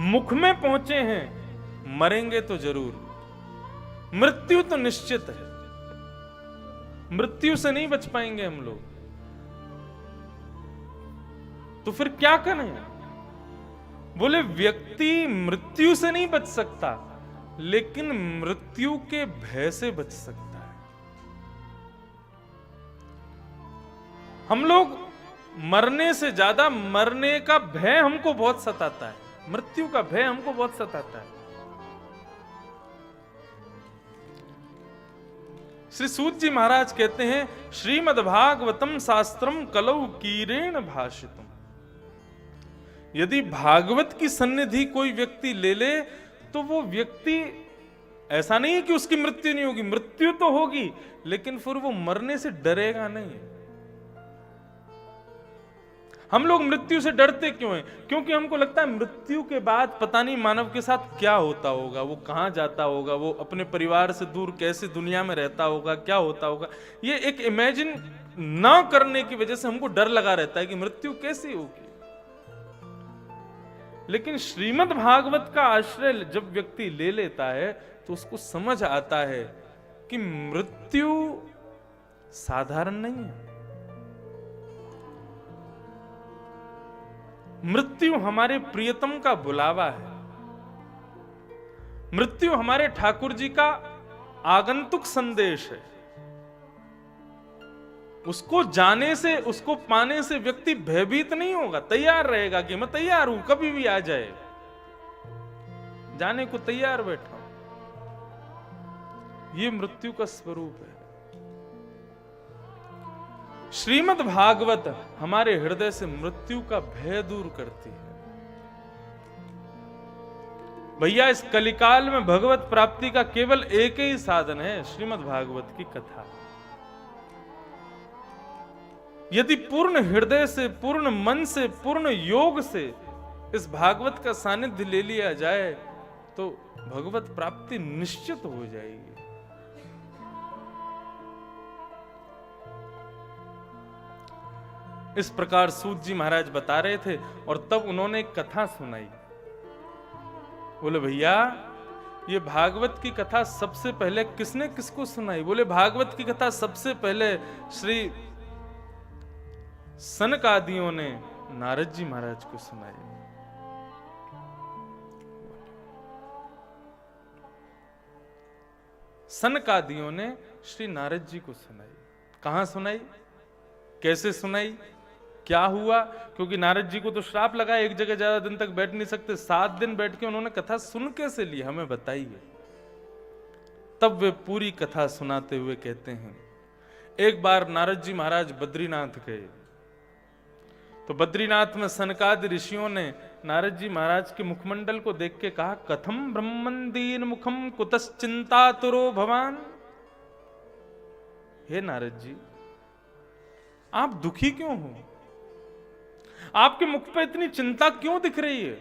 Speaker 1: मुख में पहुंचे हैं, मरेंगे तो जरूर। मृत्यु तो निश्चित है, मृत्यु से नहीं बच पाएंगे हम लोग। तो फिर क्या करें? बोले व्यक्ति मृत्यु से नहीं बच सकता, लेकिन मृत्यु के भय से बच सकता है। हम लोग मरने से ज्यादा मरने का भय हमको बहुत सताता है, मृत्यु का भय हमको बहुत सताता है। श्री सूत जी महाराज कहते हैं, श्रीमद्भागवतम शास्त्रम कलौ कीरेण भाषितम। यदि भागवत की सन्निधि कोई व्यक्ति ले ले, तो वो व्यक्ति, ऐसा नहीं है कि उसकी मृत्यु नहीं होगी, मृत्यु तो होगी, लेकिन फिर वो मरने से डरेगा नहीं। हम लोग मृत्यु से डरते क्यों हैं? क्योंकि हमको लगता है मृत्यु के बाद पता नहीं मानव के साथ क्या होता होगा, वो कहां जाता होगा, वो अपने परिवार से दूर कैसे दुनिया में रहता होगा, क्या होता होगा। ये एक इमेजिन ना करने की वजह से हमको डर लगा रहता है कि मृत्यु कैसी होगी। लेकिन श्रीमद् भागवत का आश्रय जब व्यक्ति ले लेता है, तो उसको समझ आता है कि मृत्यु साधारण नहीं है। मृत्यु हमारे प्रियतम का बुलावा है। मृत्यु हमारे ठाकुर जी का आगंतुक संदेश है। उसको जाने से, उसको पाने से व्यक्ति भयभीत नहीं होगा, तैयार रहेगा कि मैं तैयार हूं, कभी भी आ जाए, जाने को तैयार बैठा हूं। यह मृत्यु का स्वरूप है। श्रीमद् भागवत हमारे हृदय से मृत्यु का भय दूर करती है। भैया, इस कलिकाल में भगवत प्राप्ति का केवल एक ही साधन है, श्रीमद् भागवत की कथा। यदि पूर्ण हृदय से, पूर्ण मन से, पूर्ण योग से इस भागवत का सानिध्य ले लिया जाए, तो भगवत प्राप्ति निश्चित हो जाएगी। इस प्रकार सूत जी महाराज बता रहे थे, और तब उन्होंने एक कथा सुनाई। बोले भैया, ये भागवत की कथा सबसे पहले किसने किसको सुनाई? बोले भागवत की कथा सबसे पहले श्री सनक आदियों ने नारद जी महाराज को सुनाई। सनक आदियों ने श्री नारद जी को सुनाई। कहां सुनाई, कैसे सुनाई, क्या हुआ? क्योंकि नारद जी को तो श्राप लगा, एक जगह ज्यादा दिन तक बैठ नहीं सकते। 7 दिन बैठ के उन्होंने कथा सुन कैसे ली, हमें बताइए। तब वे पूरी कथा सुनाते हुए कहते हैं, एक बार नारद जी महाराज बद्रीनाथ गए, तो बद्रीनाथ में सनकादि ऋषियों ने नारद जी महाराज के मुखमंडल को देख के कहा, कथम ब्रह्मंदीन मुखम कुतश्चिंतातुरो भवान। हे नारद जी, आप दुखी क्यों हो? आपके मुख पे इतनी चिंता क्यों दिख रही है?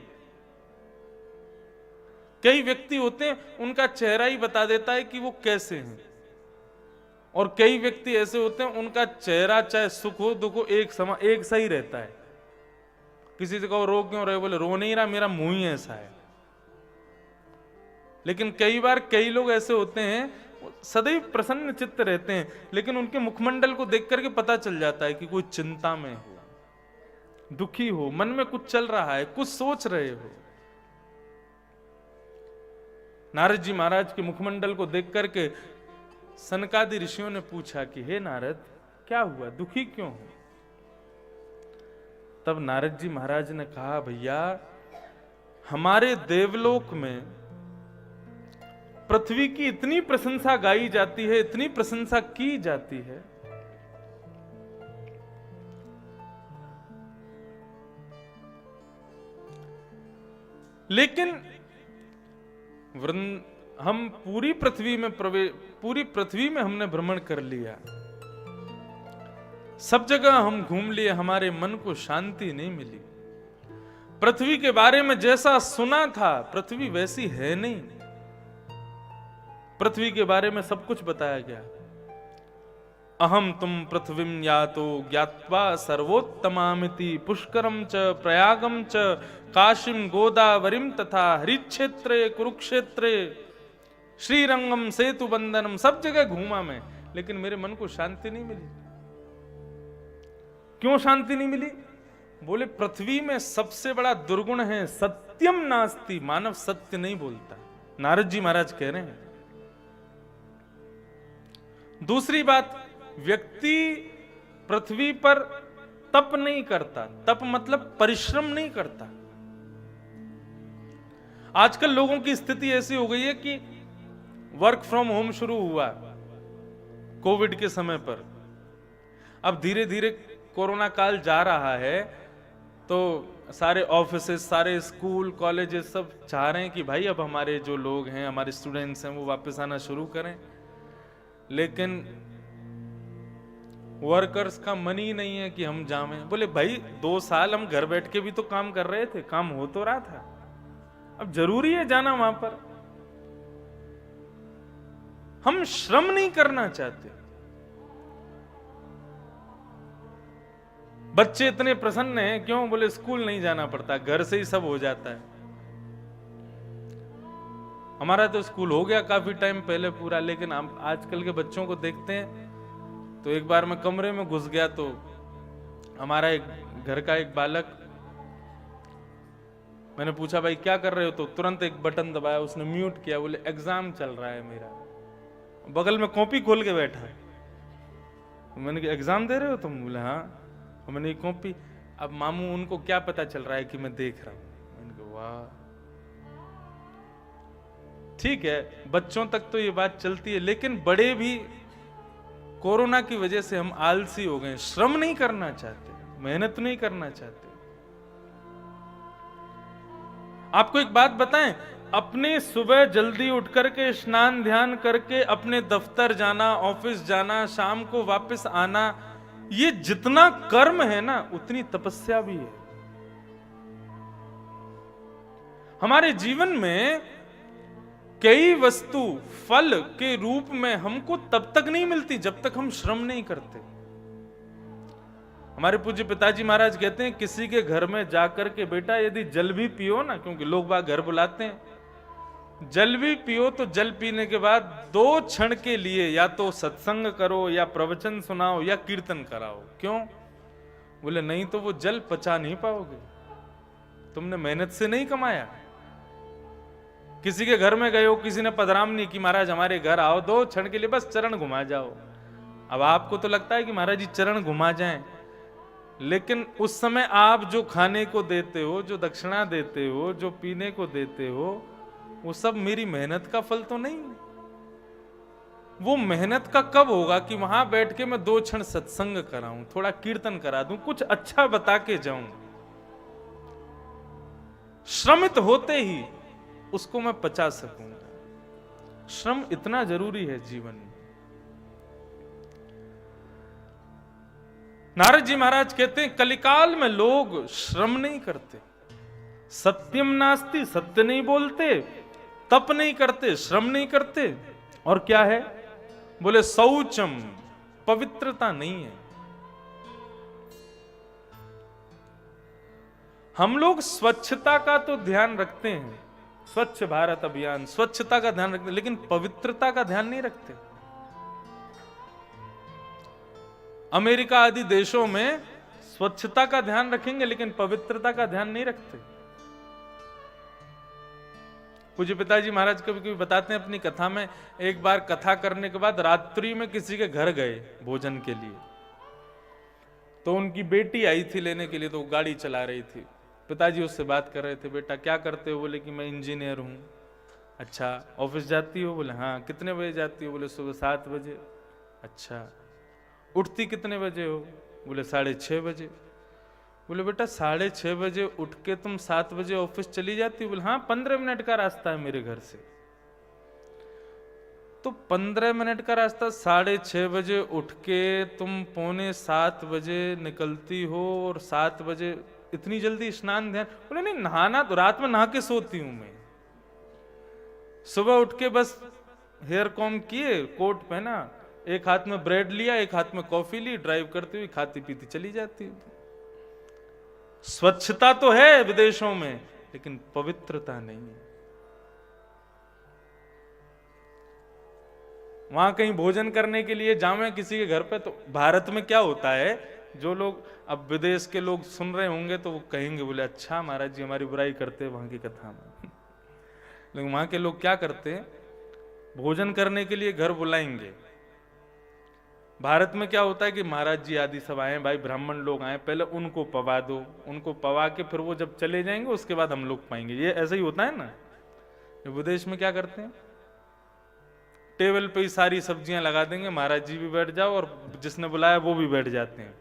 Speaker 1: कई व्यक्ति होते हैं, उनका चेहरा ही बता देता है कि वो कैसे हैं, और कई व्यक्ति ऐसे होते हैं, उनका चेहरा चाहे सुख हो दुख हो एक सही रहता है। किसी से कहो रो क्यों रहे, बोले रो नहीं रहा, मेरा मुंह ही ऐसा है। लेकिन कई बार कई लोग ऐसे होते हैं, सदैव प्रसन्न चित्त रहते हैं, लेकिन उनके मुखमंडल को देख करके पता चल जाता है कि कोई चिंता में हो, दुखी हो, मन में कुछ चल रहा है, कुछ सोच रहे हो। नारद जी महाराज के मुखमंडल को देख करके सनकादि ऋषियों ने पूछा कि हे नारद, क्या हुआ, दुखी क्यों हो? तब नारद जी महाराज ने कहा, भैया हमारे देवलोक में पृथ्वी की इतनी प्रशंसा गाई जाती है, इतनी प्रशंसा की जाती है, लेकिन हम पूरी पृथ्वी में हमने भ्रमण कर लिया, सब जगह हम घूम लिए, हमारे मन को शांति नहीं मिली। पृथ्वी के बारे में जैसा सुना था पृथ्वी वैसी है नहीं। पृथ्वी के बारे में सब कुछ बताया गया। अहम तुम पृथ्वीम यातो ज्ञात्वा सर्वोत्तमामिति पुष्करम च प्रयागम च काशीम गोदावरीम तथा हरिक्षेत्रे कुरुक्षेत्रे श्रीरंगम सेतु बंधनम, सब जगह घूमा मैं, लेकिन मेरे मन को शांति नहीं मिली। क्यों शांति नहीं मिली? बोले पृथ्वी में सबसे बड़ा दुर्गुण है सत्यम नास्ति, मानव सत्य नहीं बोलता। नारद जी महाराज कह रहे हैं। दूसरी बात, व्यक्ति पृथ्वी पर तप नहीं करता। तप मतलब परिश्रम नहीं करता। आजकल लोगों की स्थिति ऐसी हो गई है कि वर्क फ्रॉम होम शुरू हुआ कोविड के समय पर। अब धीरे धीरे कोरोना काल जा रहा है तो सारे ऑफिसेस, सारे स्कूल, कॉलेजेस सब चाह रहे हैं कि भाई अब हमारे जो लोग हैं, हमारे स्टूडेंट्स हैं, वो वापस आना शुरू करें। लेकिन वर्कर्स का मन ही नहीं है कि हम जावें। बोले भाई 2 साल हम घर बैठ के भी तो काम कर रहे थे, काम हो तो रहा था, अब जरूरी है जाना वहां पर। हम श्रम नहीं करना चाहते। बच्चे इतने प्रसन्न हैं, क्यों? बोले स्कूल नहीं जाना पड़ता, घर से ही सब हो जाता है। हमारा तो स्कूल हो गया काफी टाइम पहले पूरा, लेकिन हम आजकल के बच्चों को देखते हैं तो एक बार मैं कमरे में घुस गया तो हमारा एक घर का एक बालक, मैंने पूछा भाई क्या कर रहे हो, तो तुरंत एक बटन दबाया, उसने म्यूट किया। बोले एग्जाम चल रहा है मेरा। बगल में कॉपी खोल के बैठा है। मैंने कहा एग्जाम दे रहे हो तुम? बोले हाँ। मैंने कॉपी, अब मामू उनको क्या पता चल रहा है कि मैं देख रहा हूं। मैंने कहा वाह, ठीक है, बच्चों तक तो ये बात चलती है, लेकिन बड़े भी कोरोना की वजह से हम आलसी हो गए, श्रम नहीं करना चाहते, मेहनत नहीं करना चाहते। आपको एक बात बताएं, अपने सुबह जल्दी उठ करके स्नान ध्यान करके अपने दफ्तर जाना, ऑफिस जाना, शाम को वापस आना, ये जितना कर्म है ना उतनी तपस्या भी है। हमारे जीवन में कई वस्तु फल के रूप में हमको तब तक नहीं मिलती जब तक हम श्रम नहीं करते। हमारे पूज्य पिताजी महाराज कहते हैं, किसी के घर में जाकर के बेटा यदि जल भी पियो ना, क्योंकि लोग बाग घर बुलाते हैं, जल भी पियो तो जल पीने के बाद 2 क्षण के लिए या तो सत्संग करो या प्रवचन सुनाओ या कीर्तन कराओ। क्यों? बोले नहीं तो वो जल पचा नहीं पाओगे, तुमने मेहनत से नहीं कमाया। किसी के घर में गए हो, किसी ने पधराम नहीं की, महाराज हमारे घर आओ 2 क्षण के लिए बस चरण घुमा जाओ। अब आपको तो लगता है कि महाराज जी चरण घुमा जाएं, लेकिन उस समय आप जो खाने को देते हो, जो दक्षिणा देते हो, जो पीने को देते हो, वो सब मेरी मेहनत का फल तो नहीं। वो मेहनत का कब होगा कि वहां बैठ के मैं 2 क्षण सत्संग कराऊं, थोड़ा कीर्तन करा दूं, कुछ अच्छा बता के जाऊं। श्रमित होते ही उसको मैं पचा सकूंगा। श्रम इतना जरूरी है जीवन में। नारद जी महाराज कहते हैं कलिकाल में लोग श्रम नहीं करते, सत्यम नास्ति, सत्य नहीं बोलते, तप नहीं करते, श्रम नहीं करते, और क्या है? बोले शौचम, पवित्रता नहीं है। हम लोग स्वच्छता का तो ध्यान रखते हैं, स्वच्छ भारत अभियान, स्वच्छता का ध्यान रखते हैं, लेकिन पवित्रता का ध्यान नहीं रखते। अमेरिका आदि देशों में स्वच्छता का ध्यान रखेंगे लेकिन पवित्रता का ध्यान नहीं रखते। पूज्य पिताजी महाराज कभी कभी बताते हैं अपनी कथा में, एक बार कथा करने के बाद रात्रि में किसी के घर गए भोजन के लिए, तो उनकी बेटी आई थी लेने के लिए, तो वो गाड़ी चला रही थी। पिताजी उससे बात कर रहे थे, बेटा क्या करते हो? बोले कि मैं इंजीनियर हूँ। अच्छा, ऑफिस जाती हो? बोले हाँ। कितने बजे जाती हो? बोले सुबह 7 बजे। अच्छा, उठती कितने बजे हो? बोले 6:30 बजे। बोले बेटा 6:30 बजे उठ के तुम 7 बजे ऑफिस चली जाती हो? बोले हाँ, 15 मिनट का रास्ता है मेरे घर से। तो 15 मिनट का रास्ता, 6:30 बजे उठ के तुम 6:45 बजे निकलती हो और 7 बजे इतनी जल्दी स्नान ध्यान? बोले नहीं, नहाना तो रात में नहा के सोती हूं मैं। सुबह उठ के बस हेयर कॉम किए, कोट पहना, एक हाथ में ब्रेड लिया, एक हाथ में कॉफी ली, ड्राइव करती हुई खाती पीती चली जाती हूं। स्वच्छता तो है विदेशों में, लेकिन पवित्रता नहीं है। वहां कहीं भोजन करने के लिए जावे किसी के घर पे, तो भारत में क्या होता है, जो लोग अब विदेश के लोग सुन रहे होंगे तो वो कहेंगे, बोले अच्छा महाराज जी हमारी बुराई करते हैं वहां की कथा में। लेकिन वहां के लोग क्या करते हैं, भोजन करने के लिए घर बुलाएंगे। भारत में क्या होता है कि महाराज जी आदि सब आए, भाई ब्राह्मण लोग आए, पहले उनको पवा दो, उनको पवा के फिर वो जब चले जाएंगे उसके बाद हम लोग पाएंगे। ये ऐसा ही होता है ना। विदेश में क्या करते हैं, टेबल पे ही सारी सब्जियां लगा देंगे, महाराज जी भी बैठ जाओ और जिसने बुलाया वो भी बैठ जाते हैं।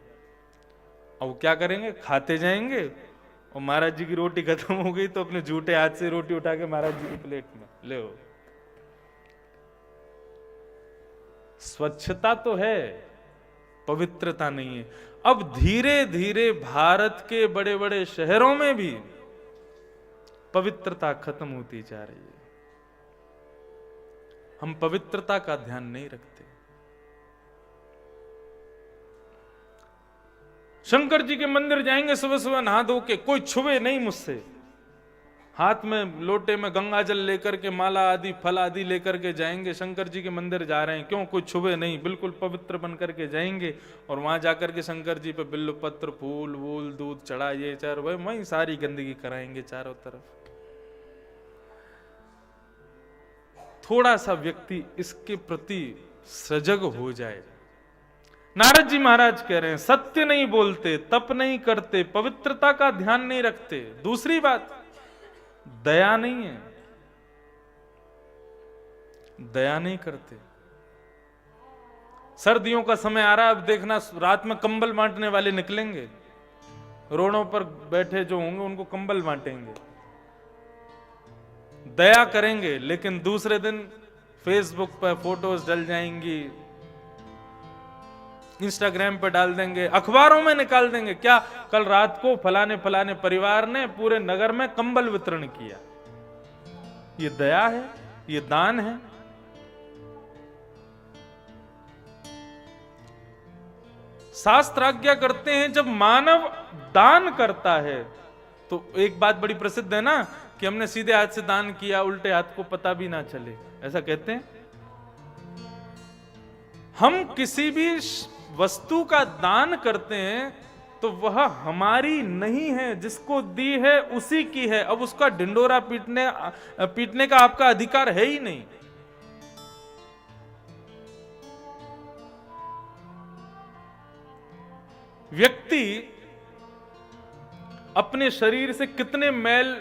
Speaker 1: और वो क्या करेंगे, खाते जाएंगे, और महाराज जी की रोटी खत्म हो गई तो अपने झूठे हाथ से रोटी उठा के महाराज जी की प्लेट में ले आओ। स्वच्छता तो है, पवित्रता नहीं है। अब धीरे धीरे भारत के बड़े बड़े शहरों में भी पवित्रता खत्म होती जा रही है। हम पवित्रता का ध्यान नहीं रखते। शंकर जी के मंदिर जाएंगे, सुबह सुबह नहा धो के, कोई छुए नहीं मुझसे, हाथ में लोटे में गंगा जल लेकर के, माला आदि फल आदि लेकर के जाएंगे, शंकर जी के मंदिर जा रहे हैं, क्यों? कोई छुए नहीं, बिल्कुल पवित्र बन करके जाएंगे। और वहां जाकर के शंकर जी पे बिल्व पत्र, फूल वूल, दूध चढ़ा, ये चार वही सारी गंदगी कराएंगे चारों तरफ। थोड़ा सा व्यक्ति इसके प्रति सजग हो जाए। नारद जी महाराज कह रहे हैं, सत्य नहीं बोलते, तप नहीं करते, पवित्रता का ध्यान नहीं रखते। दूसरी बात, दया नहीं है, दया नहीं करते। सर्दियों का समय आ रहा है, अब देखना रात में कंबल बांटने वाले निकलेंगे, रोडों पर बैठे जो होंगे उनको कंबल बांटेंगे, दया करेंगे, लेकिन दूसरे दिन फेसबुक पर फोटोज डल जाएंगी, इंस्टाग्राम पर डाल देंगे, अखबारों में निकाल देंगे, क्या कल रात को फलाने फलाने परिवार ने पूरे नगर में कंबल वितरण किया। ये दया है? ये दान है? शास्त्र आज्ञा करते हैं जब मानव दान करता है, तो एक बात बड़ी प्रसिद्ध है ना कि हमने सीधे हाथ से दान किया, उल्टे हाथ को पता भी ना चले, ऐसा कहते हैं। हम किसी भी वस्तु का दान करते हैं तो वह हमारी नहीं है, जिसको दी है उसी की है। अब उसका ढिंडोरा पीटने का आपका अधिकार है ही नहीं। व्यक्ति अपने शरीर से कितने मैल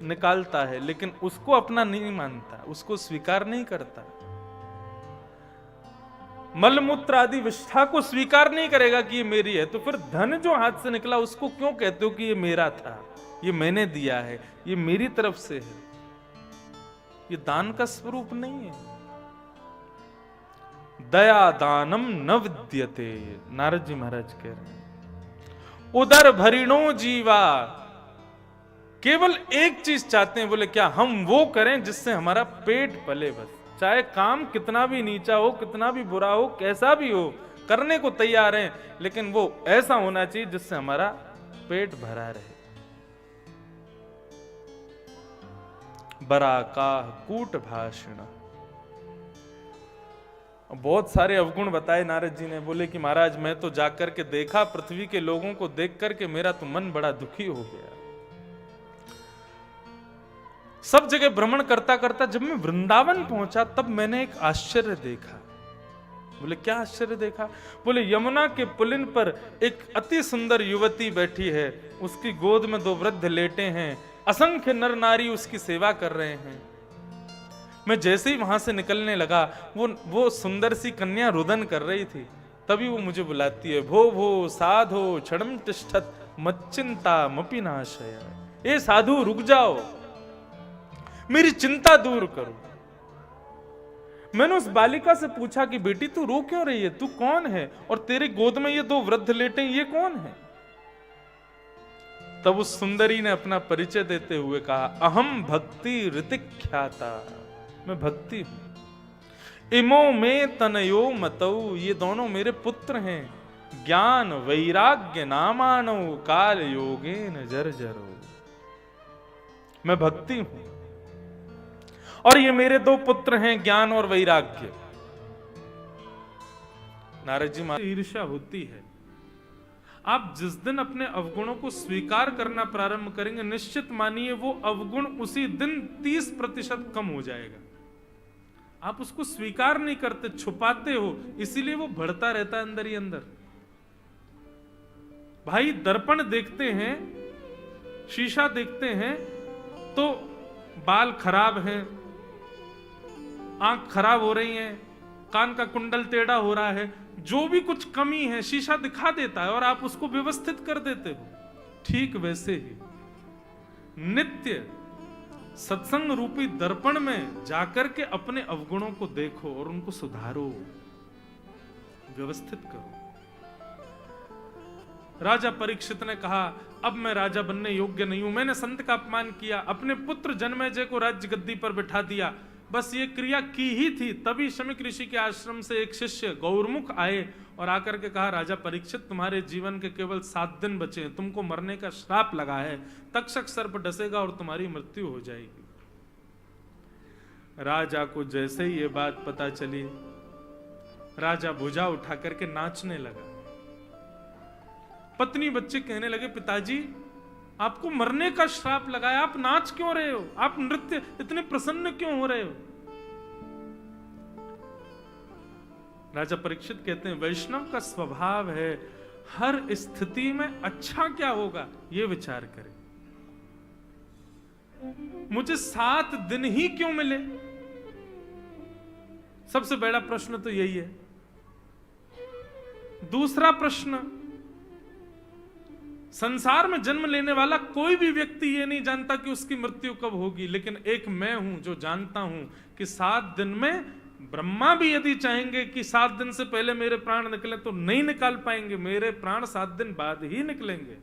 Speaker 1: निकालता है, लेकिन उसको अपना नहीं मानता, उसको स्वीकार नहीं करता। मलमूत्र आदि विष्ठा को स्वीकार नहीं करेगा कि ये मेरी है, तो फिर धन जो हाथ से निकला उसको क्यों कहते हो कि ये मेरा था, ये मैंने दिया है, ये मेरी तरफ से है? ये दान का स्वरूप नहीं है। दया दानम न विद्यते, नारद जी महाराज कह रहे हैं। उदर भरिणो जीवा, केवल एक चीज चाहते हैं, बोले क्या? हम वो करें जिससे हमारा पेट पले, बस। चाहे काम कितना भी नीचा हो, कितना भी बुरा हो, कैसा भी हो, करने को तैयार हैं, लेकिन वो ऐसा होना चाहिए जिससे हमारा पेट भरा रहे। बराका कूट भाषण, बहुत सारे अवगुण बताए नारद जी ने। बोले कि महाराज मैं तो जाकर के देखा, पृथ्वी के लोगों को देख करके मेरा तो मन बड़ा दुखी हो गया। सब जगह भ्रमण करता करता जब मैं वृंदावन पहुंचा तब मैंने एक आश्चर्य देखा। बोले क्या आश्चर्य देखा? बोले यमुना के पुलिन पर एक अति सुंदर युवती बैठी है, उसकी गोद में 2 वृद्ध लेटे हैं, असंख्य नर नारी उसकी सेवा कर रहे हैं। मैं जैसे ही वहां से निकलने लगा, वो सुंदर सी कन्या रुदन कर रही थी, तभी वो मुझे बुलाती है, भो भो साधो क्षणम तिष्ठत मच्चिंता मपि नाशय। ए साधु रुक जाओ, मेरी चिंता दूर करो। मैंने उस बालिका से पूछा कि बेटी तू रो क्यों रही है, तू कौन है, और तेरे गोद में ये 2 वृद्ध लेटे ये कौन है? तब उस सुंदरी ने अपना परिचय देते हुए कहा, अहम भक्ति ऋतिख्याता, मैं भक्ति हूं। इमो में तनयो मतौ, ये दोनों मेरे पुत्र हैं। ज्ञान वैराग्य नामानो काल योगेन जर्जरो, मैं भक्ति हूं और ये मेरे 2 पुत्र हैं, ज्ञान और वैराग्य। नारद जी महाराज, ईर्ष्या होती है। आप जिस दिन अपने अवगुणों को स्वीकार करना प्रारंभ करेंगे, निश्चित मानिए वो अवगुण उसी दिन 30% कम हो जाएगा। आप उसको स्वीकार नहीं करते, छुपाते हो, इसीलिए वो बढ़ता रहता है अंदर ही अंदर। भाई दर्पण देखते हैं, शीशा देखते हैं तो बाल खराब हैं, आंख खराब हो रही है, कान का कुंडल टेढ़ा हो रहा है, जो भी कुछ कमी है शीशा दिखा देता है और आप उसको व्यवस्थित कर देते हो। ठीक वैसे ही नित्य सत्संग रूपी दर्पण में जाकर के अपने अवगुणों को देखो और उनको सुधारो, व्यवस्थित करो। राजा परीक्षित ने कहा, अब मैं राजा बनने योग्य नहीं हूं, मैंने संत का अपमान किया, अपने पुत्र जन्मेजय को राज्य गद्दी पर बिठा दिया, बस ये क्रिया की ही थी। तभी शमीक ऋषि के आश्रम से एक शिष्य गौरमुख आए और आकर के कहा, राजा परीक्षित तुम्हारे जीवन के केवल 7 दिन बचे हैं, तुमको मरने का श्राप लगा है, तक्षक सर्प डसेगा और तुम्हारी मृत्यु हो जाएगी। राजा को जैसे ही ये बात पता चली, राजा भुजा उठा करके नाचने लगा। पत्नी बच्चे कहने लगे, पिताजी आपको मरने का श्राप लगा है, आप नाच क्यों रहे हो, आप नृत्य इतने प्रसन्न क्यों हो रहे हो? राजा परीक्षित कहते हैं, वैष्णव का स्वभाव है हर स्थिति में अच्छा क्या होगा यह विचार करें। मुझे 7 दिन ही क्यों मिले? सबसे बड़ा प्रश्न तो यही है। दूसरा प्रश्न, संसार में जन्म लेने वाला कोई भी व्यक्ति ये नहीं जानता कि उसकी मृत्यु कब होगी, लेकिन एक मैं हूं जो जानता हूं कि 7 दिन में ब्रह्मा भी यदि चाहेंगे कि 7 दिन से पहले मेरे प्राण निकले तो नहीं निकाल पाएंगे, मेरे प्राण 7 दिन बाद ही निकलेंगे।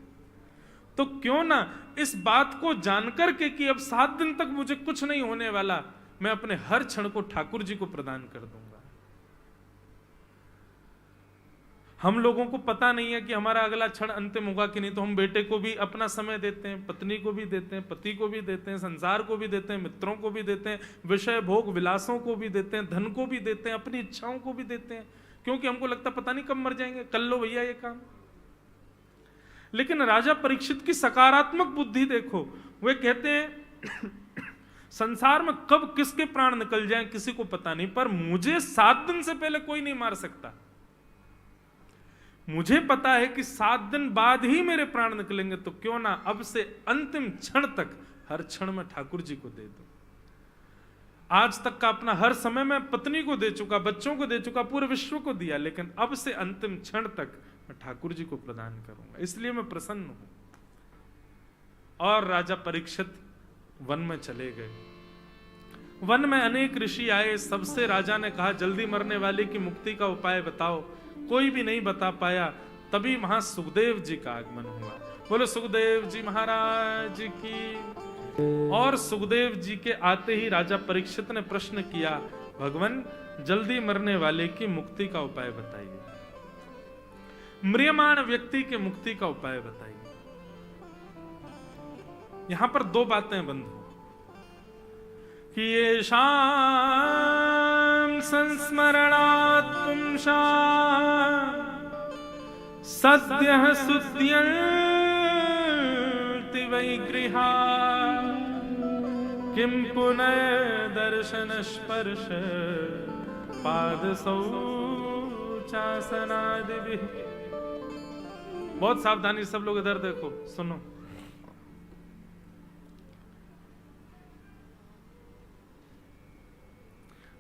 Speaker 1: तो क्यों ना इस बात को जानकर के कि अब 7 दिन तक मुझे कुछ नहीं होने वाला, मैं अपने हर क्षण को ठाकुर जी को प्रदान कर दूंगा। हम लोगों को पता नहीं है कि हमारा अगला क्षण अंतिम होगा कि नहीं, तो हम बेटे को भी अपना समय देते हैं, पत्नी को भी देते हैं, पति को भी देते हैं, संसार को भी देते हैं, मित्रों को भी देते हैं, विषय भोग विलासों को भी देते हैं, धन को भी देते हैं, अपनी इच्छाओं को भी देते हैं, क्योंकि हमको लगता पता नहीं कब मर जाएंगे, कर लो भैया ये काम। लेकिन राजा परीक्षित की सकारात्मक बुद्धि देखो, वे कहते हैं संसार में कब किसके प्राण निकल जाएं किसी को पता नहीं, पर मुझे 7 दिन से पहले कोई नहीं मार सकता। मुझे पता है कि 7 दिन बाद ही मेरे प्राण निकलेंगे, तो क्यों ना अब से अंतिम क्षण तक हर क्षण में ठाकुर जी को दे दूं। आज तक का अपना हर समय मैं पत्नी को दे चुका, बच्चों को दे चुका, पूरे विश्व को दिया, लेकिन अब से अंतिम क्षण तक मैं ठाकुर जी को प्रदान करूंगा, इसलिए मैं प्रसन्न हूं। और राजा परीक्षित वन में चले गए। वन में अनेक ऋषि आए, सबसे राजा ने कहा जल्दी मरने वाले की मुक्ति का उपाय बताओ। कोई भी नहीं बता पाया। तभी वहां सुखदेव जी का आगमन हुआ। बोलो सुखदेव जी महाराज की। और सुखदेव जी के आते ही राजा परीक्षित ने प्रश्न किया, भगवान जल्दी मरने वाले की मुक्ति का उपाय बताइए, म्रियमाण व्यक्ति के मुक्ति का उपाय बताइए। यहां पर 2 बातें बंधु कि ये शाम संस्मरणात् पुंसा सद्यः सुद्यन्ति वै गृहा किम पुनः दर्शन स्पर्श पाद शौचासनादि। बहुत सावधानी, सब लोग इधर देखो, सुनो।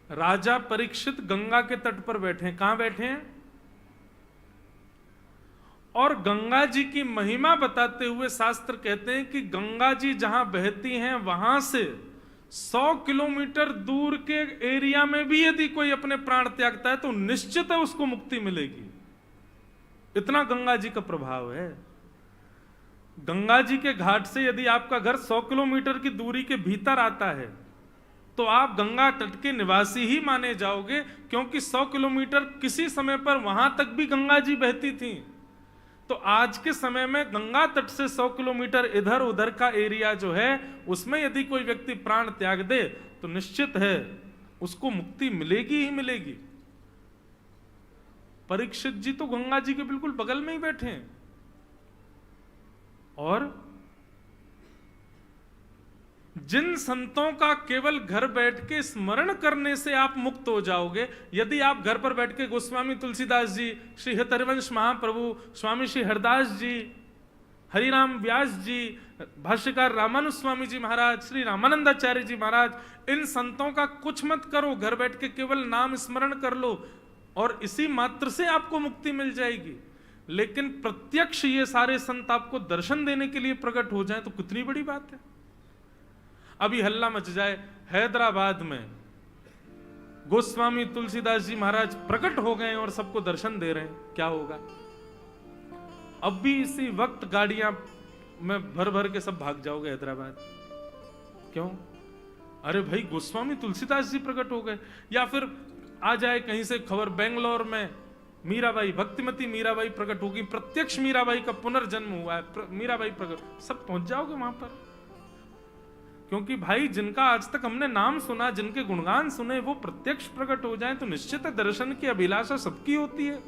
Speaker 1: राजा परीक्षित गंगा के तट पर बैठे हैं। कहां बैठे हैं? और गंगा जी की महिमा बताते हुए शास्त्र कहते हैं कि गंगा जी जहां बहती हैं वहां से 100 किलोमीटर दूर के एरिया में भी यदि कोई अपने प्राण त्यागता है तो निश्चित है उसको मुक्ति मिलेगी। इतना गंगा जी का प्रभाव है। गंगा जी के घाट से यदि आपका घर 100 किलोमीटर की दूरी के भीतर आता है तो आप गंगा तट के निवासी ही माने जाओगे, क्योंकि 100 किलोमीटर किसी समय पर वहां तक भी गंगा जी बहती थी। तो आज के समय में गंगा तट से 100 किलोमीटर इधर उधर का एरिया जो है उसमें यदि कोई व्यक्ति प्राण त्याग दे तो निश्चित है उसको मुक्ति मिलेगी ही मिलेगी। परीक्षित जी तो गंगा जी के बिल्कुल बगल में ही बैठे हैं और जिन संतों का केवल घर बैठ के स्मरण करने से आप मुक्त हो जाओगे, यदि आप घर पर बैठ के गोस्वामी तुलसीदास जी, श्री हरिवंश महाप्रभु, स्वामी श्री हरदास जी, हरिराम व्यास जी, भाष्यकार रामानुज स्वामी जी महाराज, श्री रामानंदाचार्य जी महाराज, इन संतों का कुछ मत करो, घर बैठ के केवल नाम स्मरण कर लो और इसी मात्र से आपको मुक्ति मिल जाएगी। लेकिन प्रत्यक्ष ये सारे संत आपको दर्शन देने के लिए प्रकट हो जाए तो कितनी बड़ी बात है। अभी हल्ला मच जाए हैदराबाद में गोस्वामी तुलसीदास जी महाराज प्रकट हो गए और सबको दर्शन दे रहे हैं, क्या होगा? अब भी इसी वक्त गाड़ियां में भर भर के सब भाग जाओगे हैदराबाद। क्यों? अरे भाई गोस्वामी तुलसीदास जी प्रकट हो गए। या फिर आ जाए कहीं से खबर बेंगलोर में मीराबाई, भक्तिमती मीराबाई प्रकट होगी, प्रत्यक्ष मीराबाई का पुनर्जन्म हुआ है, मीराबाई प्रकट, सब पहुंच जाओगे वहां पर। क्योंकि भाई जिनका आज तक हमने नाम सुना, जिनके गुणगान सुने, वो प्रत्यक्ष प्रकट हो जाएं तो निश्चित है दर्शन की अभिलाषा सबकी होती है।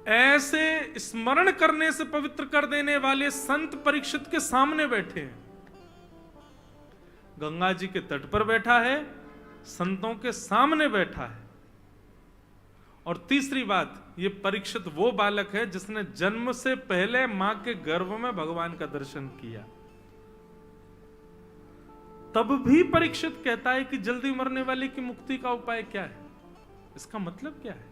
Speaker 1: ऐसे स्मरण करने से पवित्र कर देने वाले संत परीक्षित के सामने बैठे हैं, गंगा जी के तट पर बैठा है, संतों के सामने बैठा है। और तीसरी बात, ये परीक्षित वो बालक है जिसने जन्म से पहले मां के गर्भ में भगवान का दर्शन किया। तब भी परीक्षित कहता है कि जल्दी मरने वाले की मुक्ति का उपाय क्या है। इसका मतलब क्या है?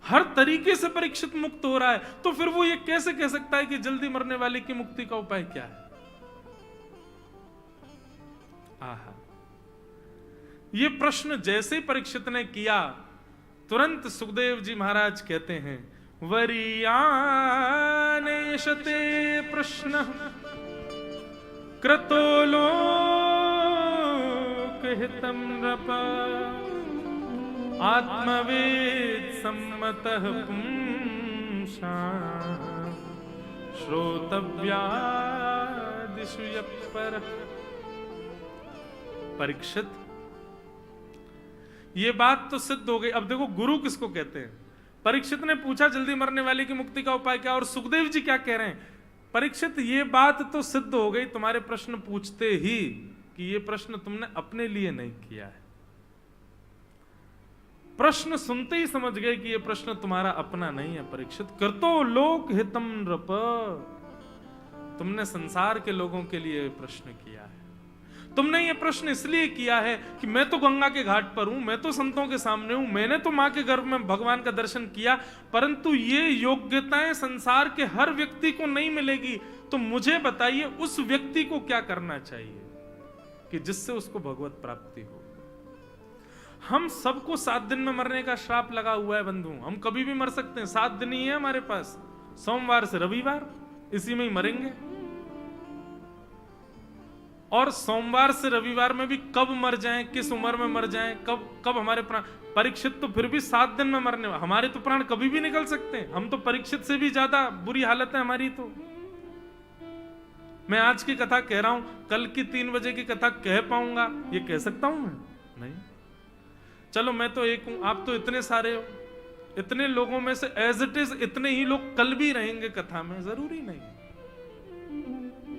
Speaker 1: हर तरीके से परीक्षित मुक्त हो रहा है, तो फिर वो ये कैसे कह सकता है कि जल्दी मरने वाले की मुक्ति का उपाय क्या है? आहा, ये प्रश्न जैसे ही परीक्षित ने किया, तुरंत सुखदेव जी महाराज कहते हैं, वरीयानेशते प्रश्न क्रतो लोकहितं नृप आत्मवेद सम्मतः पुंसां श्रोतव्यादिषु यः परः। परीक्षित, ये बात तो सिद्ध हो गई। अब देखो गुरु किसको कहते हैं। परीक्षित ने पूछा जल्दी मरने वाले की मुक्ति का उपाय क्या, और सुखदेव जी क्या कह रहे हैं? परीक्षित, ये बात तो सिद्ध हो गई तुम्हारे प्रश्न पूछते ही कि ये प्रश्न तुमने अपने लिए नहीं किया है। प्रश्न सुनते ही समझ गए कि ये प्रश्न तुम्हारा अपना नहीं है। परीक्षित, कर्तो लोक हितम नृप, तुमने संसार के लोगों के लिए प्रश्न किया है। तुमने ये प्रश्न इसलिए किया है कि मैं तो गंगा के घाट पर हूं, मैं तो संतों के सामने हूं, मैंने तो मां के गर्भ में भगवान का दर्शन किया, परंतु ये योग्यताएं संसार के हर व्यक्ति को नहीं मिलेगी। तो मुझे बताइए उस व्यक्ति को क्या करना चाहिए कि जिससे उसको भगवत प्राप्ति हो। हम सबको 7 दिन में मरने का श्राप लगा हुआ है बंधु, हम कभी भी मर सकते हैं। 7 दिन ही है हमारे पास, सोमवार से रविवार, इसी में ही मरेंगे। और सोमवार से रविवार में भी कब मर जाएं, किस उम्र में मर जाएं, कब हमारे प्राण। परीक्षित तो फिर भी 7 दिन में मरने, हमारे तो प्राण कभी भी निकल सकते हैं। हम तो परीक्षित से भी ज्यादा बुरी हालत है हमारी। तो मैं आज की कथा कह रहा हूं, कल की 3 बजे की कथा कह पाऊंगा ये कह सकता हूं मैं? नहीं। चलो मैं तो एक हूं, आप तो इतने सारे हो, इतने लोगों में से एज इट इज इतने ही लोग कल भी रहेंगे कथा में, जरूरी नहीं।